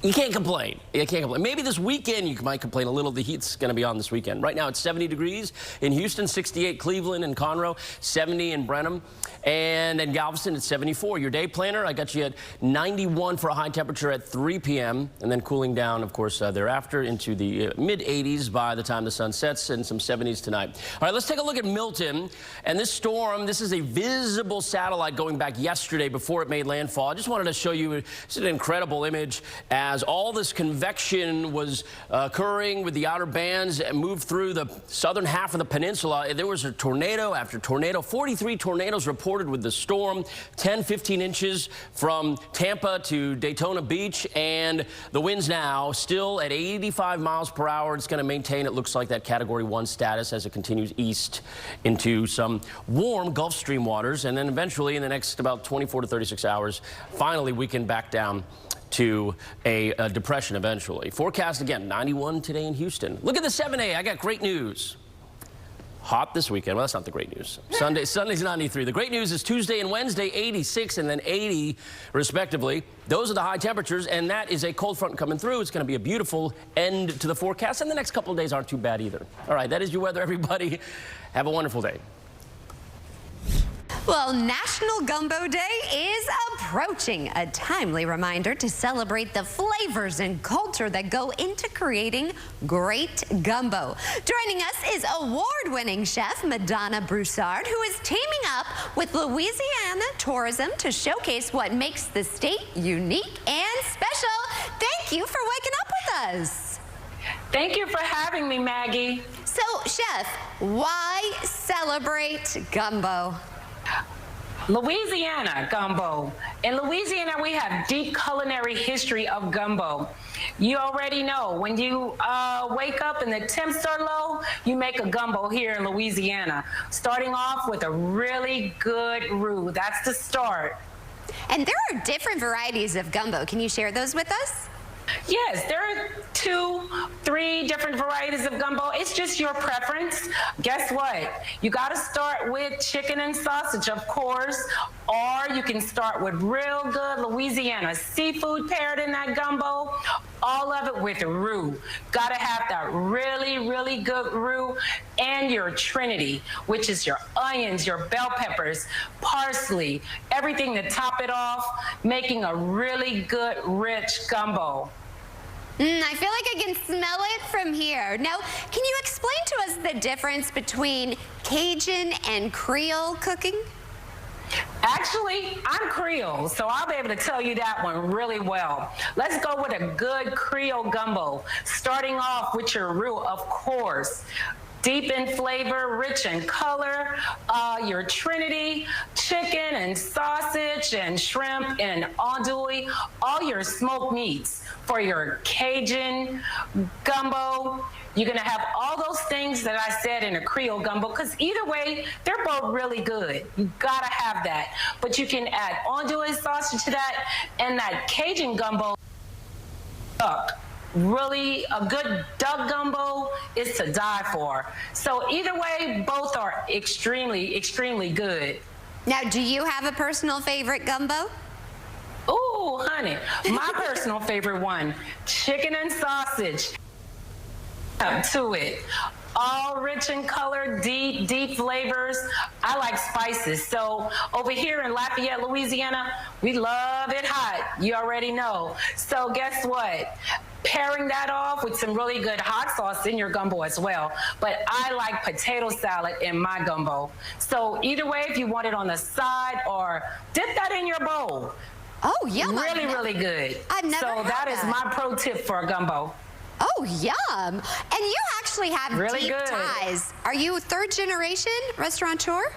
Speaker 6: you can't complain. You can't complain. Maybe this weekend you might complain a little. The heat's going to be on this weekend. Right now it's 70 degrees in Houston, 68 Cleveland and Conroe, 70 in Brenham, and in Galveston it's 74. Your day planner, I got you at 91 for a high temperature at 3 p.m. and then cooling down, of course, thereafter into the mid-80s by the time the sun sets and some 70s tonight. All right, let's take a look at Milton. And this storm, this is a visible satellite going back yesterday before it made landfall. I just wanted to show you, it's an incredible image as all this convection was occurring with the outer bands and moved through the southern half of the peninsula. There was a tornado after tornado, 43 tornadoes reported with the storm, 10, 15 inches from Tampa to Daytona Beach, and the winds now still at 85 miles per hour. It's going to maintain, it looks like, that Category 1 status as it continues east into some warm Gulf Stream waters, and then eventually in the next about 24 to 36 hours, finally we can back down to a depression eventually. Forecast again, 91 today in Houston. Look at the 7A. I got great news. Hot this weekend. Well, that's not the great news. Sunday's 93. The great news is Tuesday and Wednesday, 86 and then 80 respectively. Those are the high temperatures, and that is a cold front coming through. It's going to be a beautiful end to the forecast, and the next couple of days aren't too bad either. All right, that is your weather, everybody. Have a wonderful day.
Speaker 1: Well, National Gumbo Day is approaching, a timely reminder to celebrate the flavors and culture that go into creating great gumbo. Joining us is award-winning chef Madonna Broussard, who is teaming up with Louisiana Tourism to showcase what makes the state unique and special. Thank you for waking up with us.
Speaker 8: Thank you for having me, Maggie.
Speaker 1: So, Chef, why celebrate gumbo?
Speaker 8: Louisiana gumbo. In Louisiana, we have deep culinary history of gumbo. You already know when you wake up and the temps are low, you make a gumbo here in Louisiana. Starting off with a really good roux. That's the start.
Speaker 1: And there are different varieties of gumbo. Can you share those with us?
Speaker 8: Yes, there are 2, 3 different varieties of gumbo. It's just your preference. Guess what? You got to start with chicken and sausage, of course, or you can start with real good Louisiana seafood paired in that gumbo. All of it with roux. Got to have that really, really good roux, and your trinity, which is your onions, your bell peppers, parsley, everything to top it off, making a really good, rich gumbo.
Speaker 1: I feel like I can smell it from here. Now, can you explain to us the difference between Cajun and Creole cooking?
Speaker 8: Actually, I'm Creole, so I'll be able to tell you that one really well. Let's go with a good Creole gumbo, starting off with your roux, of course. Deep in flavor, rich in color, your trinity, chicken and sausage and shrimp and andouille, all your smoked meats. For your Cajun gumbo, you're gonna have all those things that I said in a Creole gumbo, because either way, they're both really good. You gotta have that. But you can add andouille sausage to that, and that Cajun gumbo, really a good duck gumbo is to die for. So either way, both are extremely, extremely good.
Speaker 1: Now, do you have a personal favorite gumbo?
Speaker 8: Ooh, honey, my personal favorite one, chicken and sausage. Up to it. All rich in color, deep, deep flavors. I like spices. So over here in Lafayette, Louisiana, we love it hot. You already know. So guess what? Pairing that off with some really good hot sauce in your gumbo as well. But I like potato salad in my gumbo. So either way, if you want it on the side or dip that in your bowl.
Speaker 1: Oh, yum.
Speaker 8: Really, really good.
Speaker 1: I've never
Speaker 8: So
Speaker 1: had
Speaker 8: that is my pro tip for a gumbo.
Speaker 1: Oh, Oh, yum. And you actually have
Speaker 8: Really
Speaker 1: deep
Speaker 8: good.
Speaker 1: ties. Are you third generation restaurateur?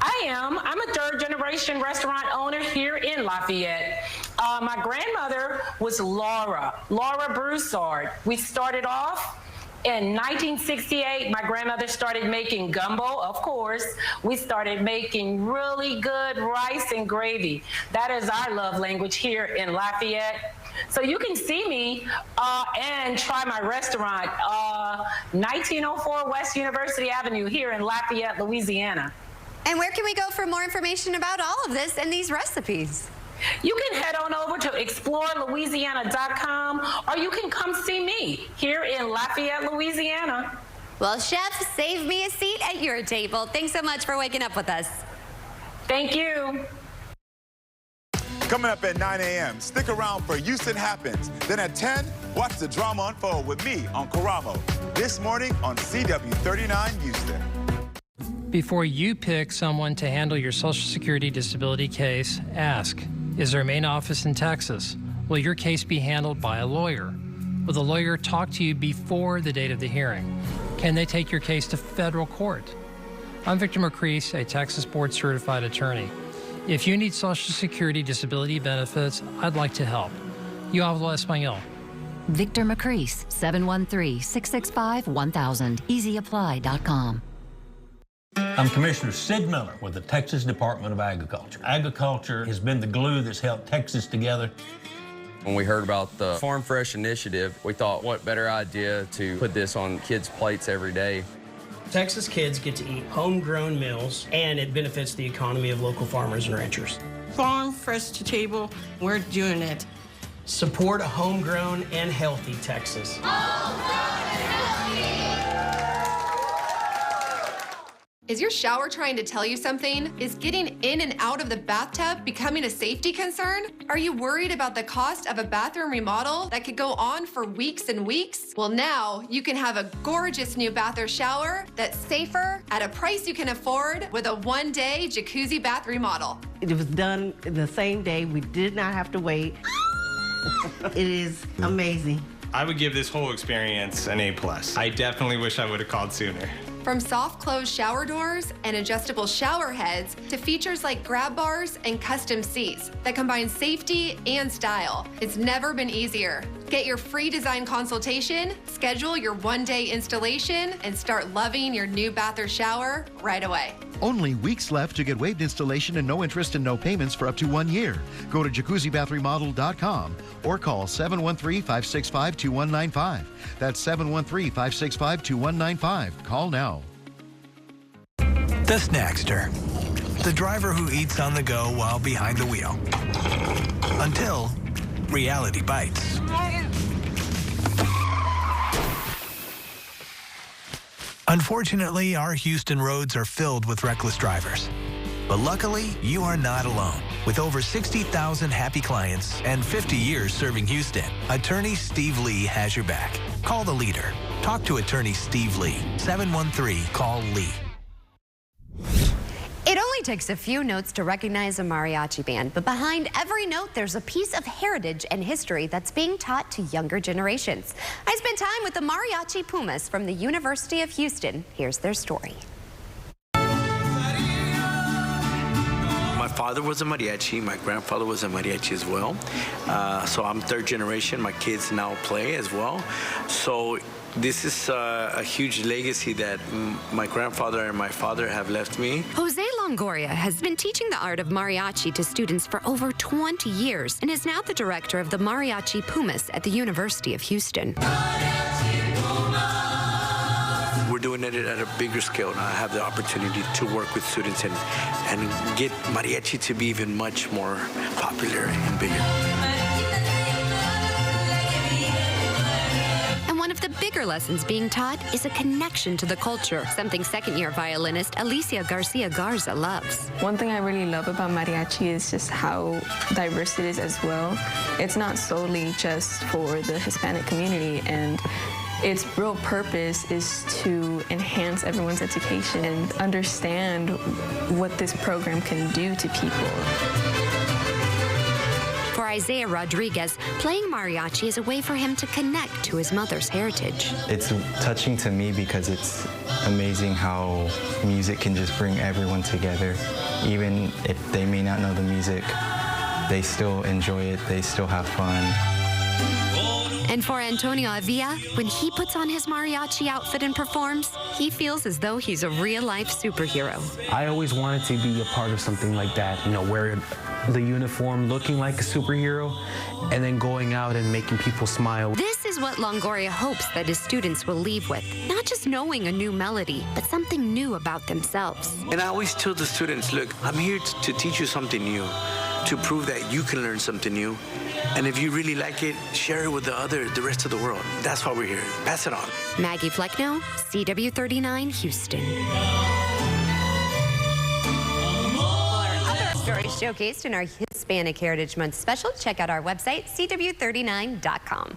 Speaker 8: I am. I'm a third-generation restaurant owner here in Lafayette. My grandmother was Laura Broussard. We started off in 1968. My grandmother started making gumbo, of course. We started making really good rice and gravy. That is our love language here in Lafayette. So you can see me and try my restaurant, 1904 West University Avenue here in Lafayette, Louisiana.
Speaker 1: And where can we go for more information about all of this and these recipes?
Speaker 8: You can head on over to explorelouisiana.com, or you can come see me here in Lafayette, Louisiana.
Speaker 1: Well, chef, save me a seat at your table. Thanks so much for waking up with us.
Speaker 8: Thank you.
Speaker 10: Coming up at 9 a.m., stick around for Houston Happens. Then at 10, watch the drama unfold with me on Karamo. This morning on CW39 Houston.
Speaker 12: Before you pick someone to handle your Social Security disability case, ask, is there a main office in Texas? Will your case be handled by a lawyer? Will the lawyer talk to you before the date of the hearing? Can they take your case to federal court? I'm Victor Macrease, a Texas board-certified attorney. If you need Social Security disability benefits, I'd like to help. Yo hablo español.
Speaker 13: Victor Macrease, 713-665-1000, easyapply.com.
Speaker 24: I'm Commissioner Sid Miller with the Texas Department of Agriculture. Agriculture has been the glue that's held Texas together.
Speaker 25: When we heard about the Farm Fresh initiative, we thought, what better idea to put this on kids' plates every day.
Speaker 26: Texas kids get to eat homegrown meals, and it benefits the economy of local farmers and ranchers.
Speaker 27: Farm Fresh to Table, we're doing it.
Speaker 26: Support a homegrown and healthy Texas.
Speaker 28: Is your shower trying to tell you something? Is getting in and out of the bathtub becoming a safety concern? Are you worried about the cost of a bathroom remodel that could go on for weeks and weeks? Well, now you can have a gorgeous new bath or shower that's safer at a price you can afford with a one-day jacuzzi bath remodel.
Speaker 29: It was done the same day. We did not have to wait. It is amazing.
Speaker 30: I would give this whole experience an A+. I definitely wish I would have called sooner.
Speaker 28: From soft close shower doors and adjustable shower heads to features like grab bars and custom seats that combine safety and style, it's never been easier. Get your free design consultation, schedule your one-day installation, and start loving your new bath or shower right away.
Speaker 31: Only weeks left to get waived installation and no interest and no payments for up to 1 year. Go to jacuzzibathremodel.com or call 713-565-2195. That's 713-565-2195. Call now.
Speaker 19: The Snackster, the driver who eats on the go while behind the wheel. Until reality bites. Unfortunately, our Houston roads are filled with reckless drivers. But luckily, you are not alone. With over 60,000 happy clients and 50 years serving Houston, Attorney Steve Lee has your back. Call the leader. Talk to Attorney Steve Lee. 713-CALL-LEE.
Speaker 1: It only takes a few notes to recognize a mariachi band, but behind every note, there's a piece of heritage and history that's being taught to younger generations. I spent time with the Mariachi Pumas from the University of Houston. Here's their story.
Speaker 32: My father was a mariachi. My grandfather was a mariachi as well. So I'm third generation. My kids now play as well. So this is a huge legacy that my grandfather and my father have left me.
Speaker 1: Jose Longoria has been teaching the art of mariachi to students for over 20 years and is now the director of the Mariachi Pumas at the University of Houston.
Speaker 32: We're doing it at a bigger scale now. I have the opportunity to work with students and get mariachi to be even much more popular and bigger.
Speaker 1: And one of the bigger lessons being taught is a connection to the culture, something second-year violinist Alicia Garcia Garza loves.
Speaker 33: One thing I really love about mariachi is just how diverse it is as well. It's not solely just for the Hispanic community, and its real purpose is to enhance everyone's education and understand what this program can do to people.
Speaker 1: For Isaiah Rodriguez, playing mariachi is a way for him to connect to his mother's heritage.
Speaker 2: It's touching to me because it's amazing how music can just bring everyone together. Even if they may not know the music, they still enjoy it, they still have fun.
Speaker 1: And for Antonio Avila, when he puts on his mariachi outfit and performs, he feels as though he's a real-life superhero.
Speaker 4: I always wanted to be a part of something like that, you know, wear the uniform, looking like a superhero, and then going out and making people smile.
Speaker 1: This is what Longoria hopes that his students will leave with. Not just knowing a new melody, but something new about themselves.
Speaker 32: And I always tell the students, look, I'm here to teach you something new, to prove that you can learn something new. And if you really like it, share it with the rest of the world. That's why we're here. Pass it on.
Speaker 1: Maggie Flecknoe, CW39, Houston. For other stories showcased in our Hispanic Heritage Month special, check out our website, CW39.com.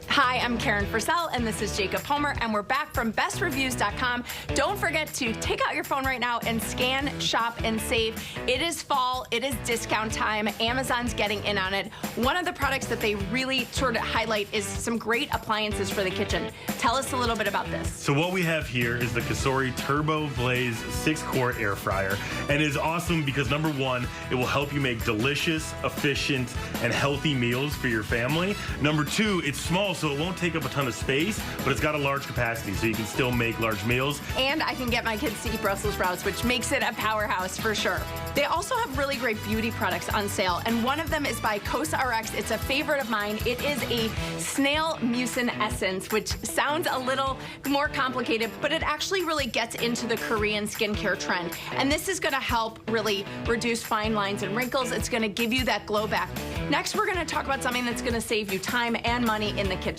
Speaker 5: Hi, I'm Karen Fursell, and this is Jacob Homer, and we're back from bestreviews.com. Don't forget to take out your phone right now and scan, shop, and save. It is fall. It is discount time. Amazon's getting in on it. One of the products that they really sort of highlight is some great appliances for the kitchen. Tell us a little bit about this.
Speaker 9: So what we have here is the Cosori Turbo Blaze 6-quart air fryer, and it is awesome because number one, it will help you make delicious, efficient, and healthy meals for your family. Number two, it's small, so it won't take up a ton of space, but it's got a large capacity, so you can still make large meals.
Speaker 5: And I can get my kids to eat Brussels sprouts, which makes it a powerhouse for sure. They also have really great beauty products on sale, and one of them is by CosRx. It's a favorite of mine. It is a snail mucin essence, which sounds a little more complicated, but it actually really gets into the Korean skincare trend. And this is gonna help really reduce fine lines and wrinkles. It's gonna give you that glow back. Next, we're gonna talk about something that's gonna save you time and money in the kitchen.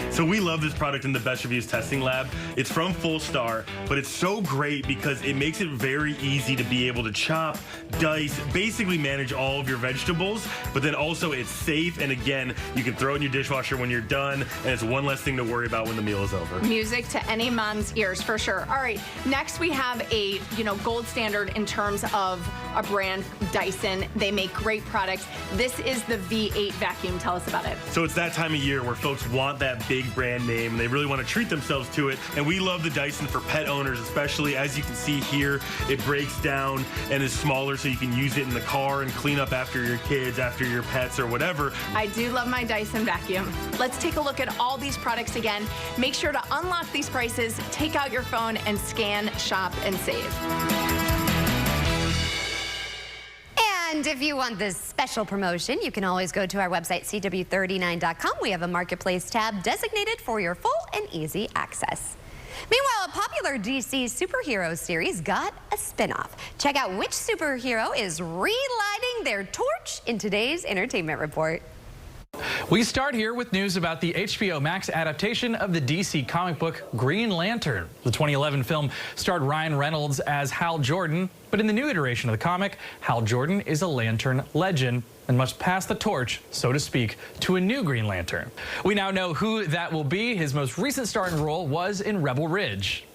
Speaker 9: So we love this product in the Best Reviews testing lab. It's from Full Star, but it's so great because it makes it very easy to be able to chop, dice, basically manage all of your vegetables, but then also it's safe, and again, you can throw it in your dishwasher when you're done, and it's one less thing to worry about when the meal is over.
Speaker 5: Music to any mom's ears, for sure. All right, next we have a, gold standard in terms of a brand, Dyson. They make great products. This is the V8 vacuum. Tell us about it.
Speaker 9: So it's that time of year where folks want that big brand name, and they really want to treat themselves to it, and we love the Dyson for pet owners, especially. As you can see here, it breaks down and is smaller, so you can use it in the car and clean up after your kids, after your pets, or whatever.
Speaker 5: I do love my Dyson vacuum. Let's take a look at all these products again. Make sure to unlock these prices, take out your phone, and scan, shop, and save.
Speaker 1: And if you want this special promotion, you can always go to our website, CW39.com. We have a Marketplace tab designated for your full and easy access. Meanwhile, a popular DC superhero series got a spinoff. Check out which superhero is relighting their torch in today's Entertainment Report.
Speaker 11: We start here with news about the HBO Max adaptation of the DC comic book Green Lantern. The 2011 film starred Ryan Reynolds as Hal Jordan, but in the new iteration of the comic, Hal Jordan is a Lantern legend and must pass the torch, so to speak, to a new Green Lantern. We now know who that will be. His most recent starring role was in Rebel Ridge.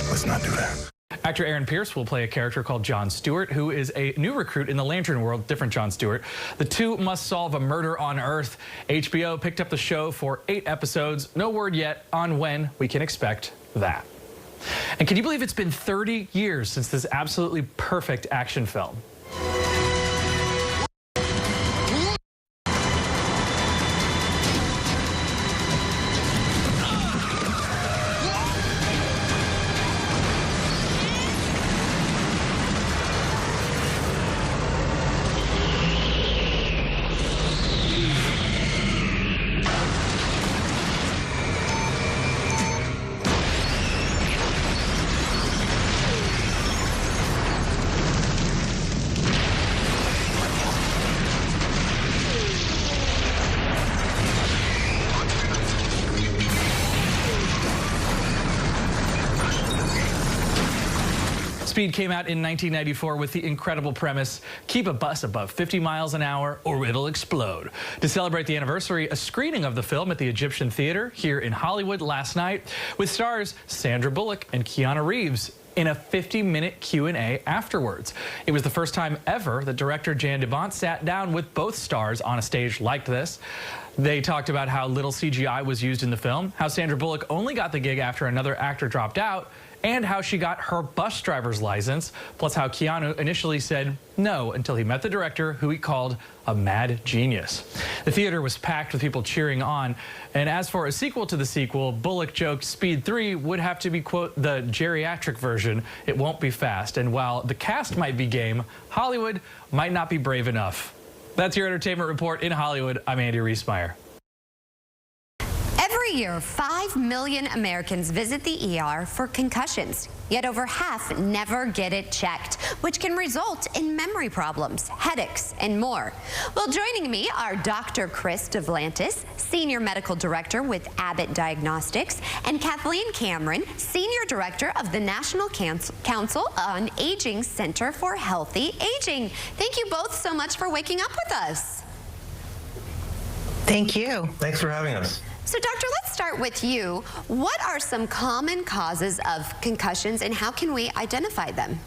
Speaker 14: Let's not do that.
Speaker 11: Actor Aaron Pierce will play a character called John Stewart, who is a new recruit in the Lantern world, different John Stewart. The two must solve a murder on Earth. HBO picked up the show for 8 episodes. No word yet on when we can expect that. And can you believe it's been 30 years since this absolutely perfect action film? Speed came out in 1994 with the incredible premise, keep a bus above 50 miles an hour or it'll explode. To celebrate the anniversary, a screening of the film at the Egyptian Theater here in Hollywood last night with stars Sandra Bullock and Keanu Reeves in a 50-minute Q&A afterwards. It was the first time ever that director Jan de Bont sat down with both stars on a stage like this. They talked about how little CGI was used in the film, how Sandra Bullock only got the gig after another actor dropped out, and how she got her bus driver's license, plus how Keanu initially said no until he met the director, who he called a mad genius. The theater was packed with people cheering on, and as for a sequel to the sequel, Bullock joked Speed 3 would have to be, quote, the geriatric version. It won't be fast, and while the cast might be game, Hollywood might not be brave enough. That's your entertainment report in Hollywood. I'm Andy Reesmeyer.
Speaker 1: Every year, 5 million Americans visit the ER for concussions, yet over half never get it checked, which can result in memory problems, headaches, and more. Well, joining me are Dr. Chris DeVlantis, Senior Medical Director with Abbott Diagnostics, and Kathleen Cameron, Senior Director of the National Council on Aging Center for Healthy Aging. Thank you both so much for waking up with us.
Speaker 3: Thank you.
Speaker 30: Thanks for having us.
Speaker 1: So, Doctor, let's start with you. What are some common causes of concussions, and how can we identify them?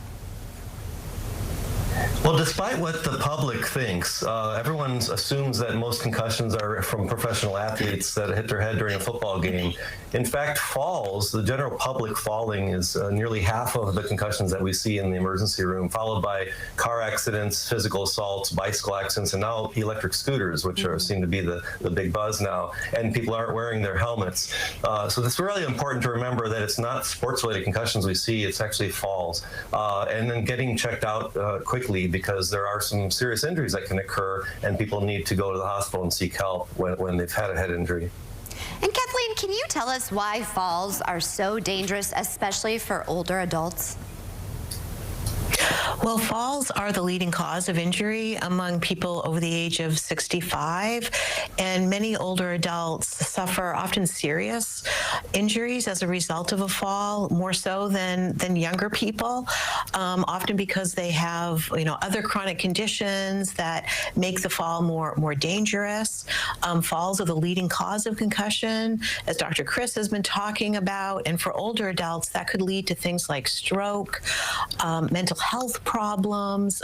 Speaker 30: Well, despite what the public thinks, everyone assumes that most concussions are from professional athletes that hit their head during a football game. In fact, falls, the general public falling is nearly half of the concussions that we see in the emergency room, followed by car accidents, physical assaults, bicycle accidents, and now electric scooters, which seem to be the big buzz now, and people aren't wearing their helmets. So it's really important to remember that it's not sports-related concussions we see, it's actually falls. And then getting checked out quickly, because there are some serious injuries that can occur and people need to go to the hospital and seek help when they've had a head injury.
Speaker 1: And Kathleen, can you tell us why falls are so dangerous, especially for older adults?
Speaker 3: Well, falls are the leading cause of injury among people over the age of 65, and many older adults suffer often serious injuries as a result of a fall, more so than younger people, often because they have other chronic conditions that make the fall more dangerous. Falls are the leading cause of concussion, as Dr. Chris has been talking about, and for older adults that could lead to things like stroke, mental health problems,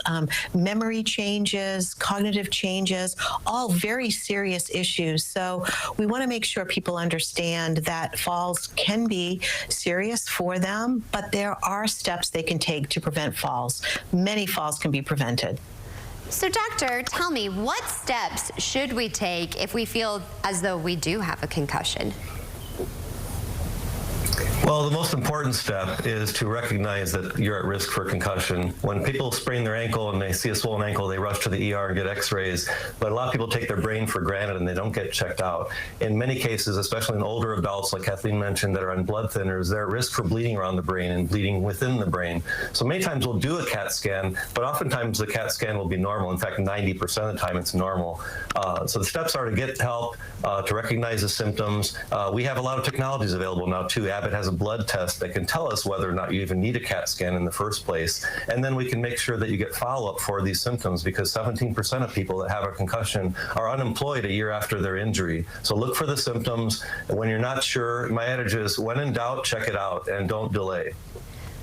Speaker 3: memory changes, cognitive changes, all very serious issues. So we want to make sure people understand that falls can be serious for them, but there are steps they can take to prevent falls. Many falls can be prevented.
Speaker 1: So, doctor, tell me, what steps should we take if we feel as though we do have a concussion?
Speaker 30: Well, the most important step is to recognize that you're at risk for concussion. When people sprain their ankle and they see a swollen ankle, they rush to the ER and get x-rays. But a lot of people take their brain for granted and they don't get checked out. In many cases, especially in older adults, like Kathleen mentioned, that are on blood thinners, they're at risk for bleeding around the brain and bleeding within the brain. So many times we'll do a CAT scan, but oftentimes the CAT scan will be normal. In fact, 90% of the time it's normal. So the steps are to get help, to recognize the symptoms. We have a lot of technologies available now too. Abbott has a blood test that can tell us whether or not you even need a CAT scan in the first place. And then we can make sure that you get follow-up for these symptoms, because 17% of people that have a concussion are unemployed a year after their injury. So look for the symptoms. And when you're not sure, my adage is, when in doubt, check it out and don't delay.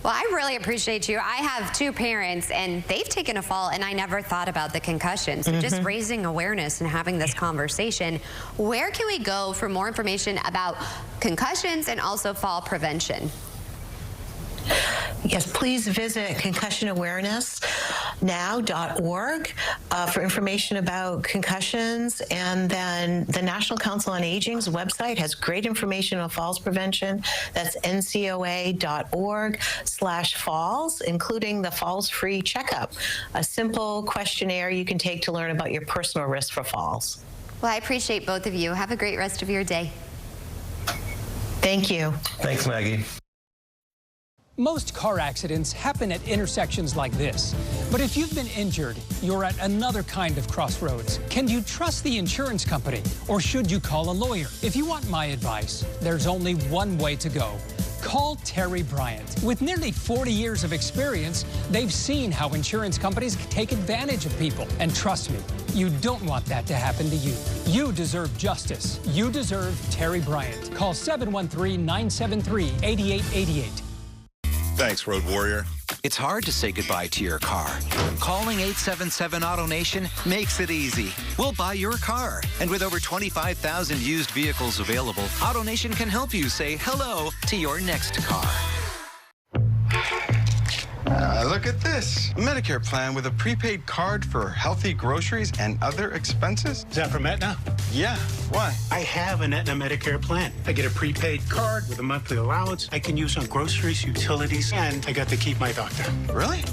Speaker 1: Well, I really appreciate you. I have two parents, and they've taken a fall, and I never thought about the concussion. So just raising awareness and having this conversation. Where can we go for more information about concussions and also fall prevention?
Speaker 3: Yes, please visit concussionawarenessnow.org for information about concussions. And then the National Council on Aging's website has great information on falls prevention. That's ncoa.org/falls, including the Falls Free Checkup, a simple questionnaire you can take to learn about your personal risk for falls.
Speaker 1: Well, I appreciate both of you. Have a great rest of your day.
Speaker 3: Thank you.
Speaker 30: Thanks, Maggie.
Speaker 6: Most car accidents happen at intersections like this. But if you've been injured, you're at another kind of crossroads. Can you trust the insurance company, or should you call a lawyer? If you want my advice, there's only one way to go. Call Terry Bryant. With nearly 40 years of experience, they've seen how insurance companies take advantage of people. And trust me, you don't want that to happen to you. You deserve justice. You deserve Terry Bryant. Call 713-973-8888.
Speaker 7: Thanks, Road Warrior.
Speaker 8: It's hard to say goodbye to your car. Calling 877 AutoNation makes it easy. We'll buy your car. And with over 25,000 used vehicles available, AutoNation can help you say hello to your next car.
Speaker 14: Look at this. A Medicare plan with a prepaid card for healthy groceries and other expenses.
Speaker 10: Is that from Aetna?
Speaker 14: Yeah. Why?
Speaker 10: I have an Aetna Medicare plan. I get a prepaid card with a monthly allowance I can use on groceries, utilities, and I got to keep my doctor.
Speaker 14: Really?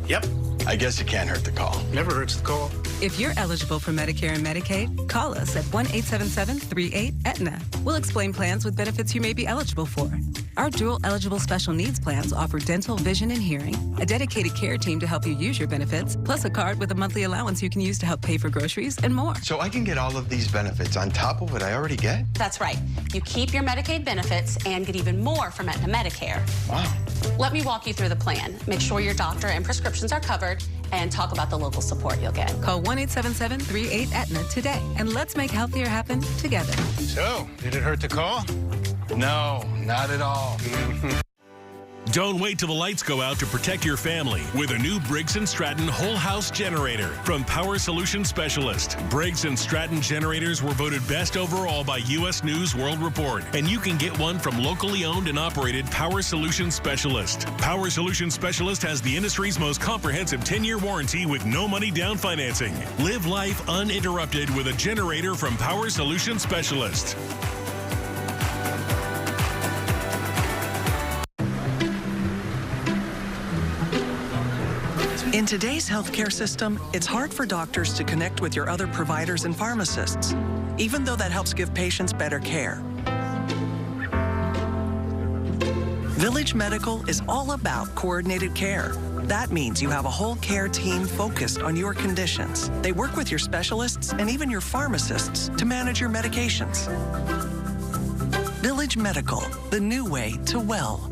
Speaker 10: Yep.
Speaker 14: I guess it can't hurt to call.
Speaker 10: Never hurts to call.
Speaker 12: If you're eligible for Medicare and Medicaid, call us at 1-877-38-ETNA. We'll explain plans with benefits you may be eligible for. Our dual eligible special needs plans offer dental, vision, and hearing, a dedicated care team to help you use your benefits, plus a card with a monthly allowance you can use to help pay for groceries and more.
Speaker 14: So I can get all of these benefits on top of what I already get?
Speaker 13: That's right. You keep your Medicaid benefits and get even more from Aetna Medicare.
Speaker 14: Wow.
Speaker 13: Let me walk you through the plan. Make sure your doctor and prescriptions are covered and talk about the local support you'll get.
Speaker 12: Call 1-877-38-ETNA today and let's make healthier happen together.
Speaker 10: So, did it hurt to call?
Speaker 14: No, not at all.
Speaker 15: Don't wait till the lights go out to protect your family with a new Briggs & Stratton whole house generator from Power Solution Specialist. Briggs & Stratton generators were voted best overall by U.S. News World Report, and you can get one from locally owned and operated Power Solution Specialist. Power Solution Specialist has the industry's most comprehensive 10-year warranty with no money down financing. Live life uninterrupted with a generator from Power Solution Specialist.
Speaker 16: In today's healthcare system, it's hard for doctors to connect with your other providers and pharmacists, even though that helps give patients better care. Village Medical is all about coordinated care. That means you have a whole care team focused on your conditions. They work with your specialists and even your pharmacists to manage your medications. Village Medical, the new way to well.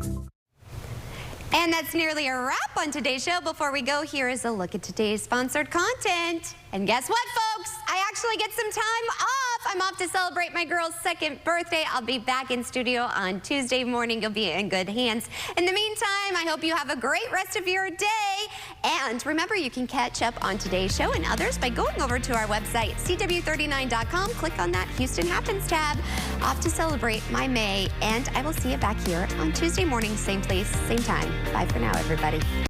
Speaker 1: And that's nearly a wrap on today's show. Before we go, here is a look at today's sponsored content. And guess what, folks? I actually get some time off. I'm off to celebrate my girl's 2nd birthday. I'll be back in studio on Tuesday morning. You'll be in good hands. In the meantime, I hope you have a great rest of your day. And remember, you can catch up on today's show and others by going over to our website, CW39.com. Click on that Houston Happens tab. Off to celebrate my May. And I will see you back here on Tuesday morning, same place, same time. Bye for now, everybody.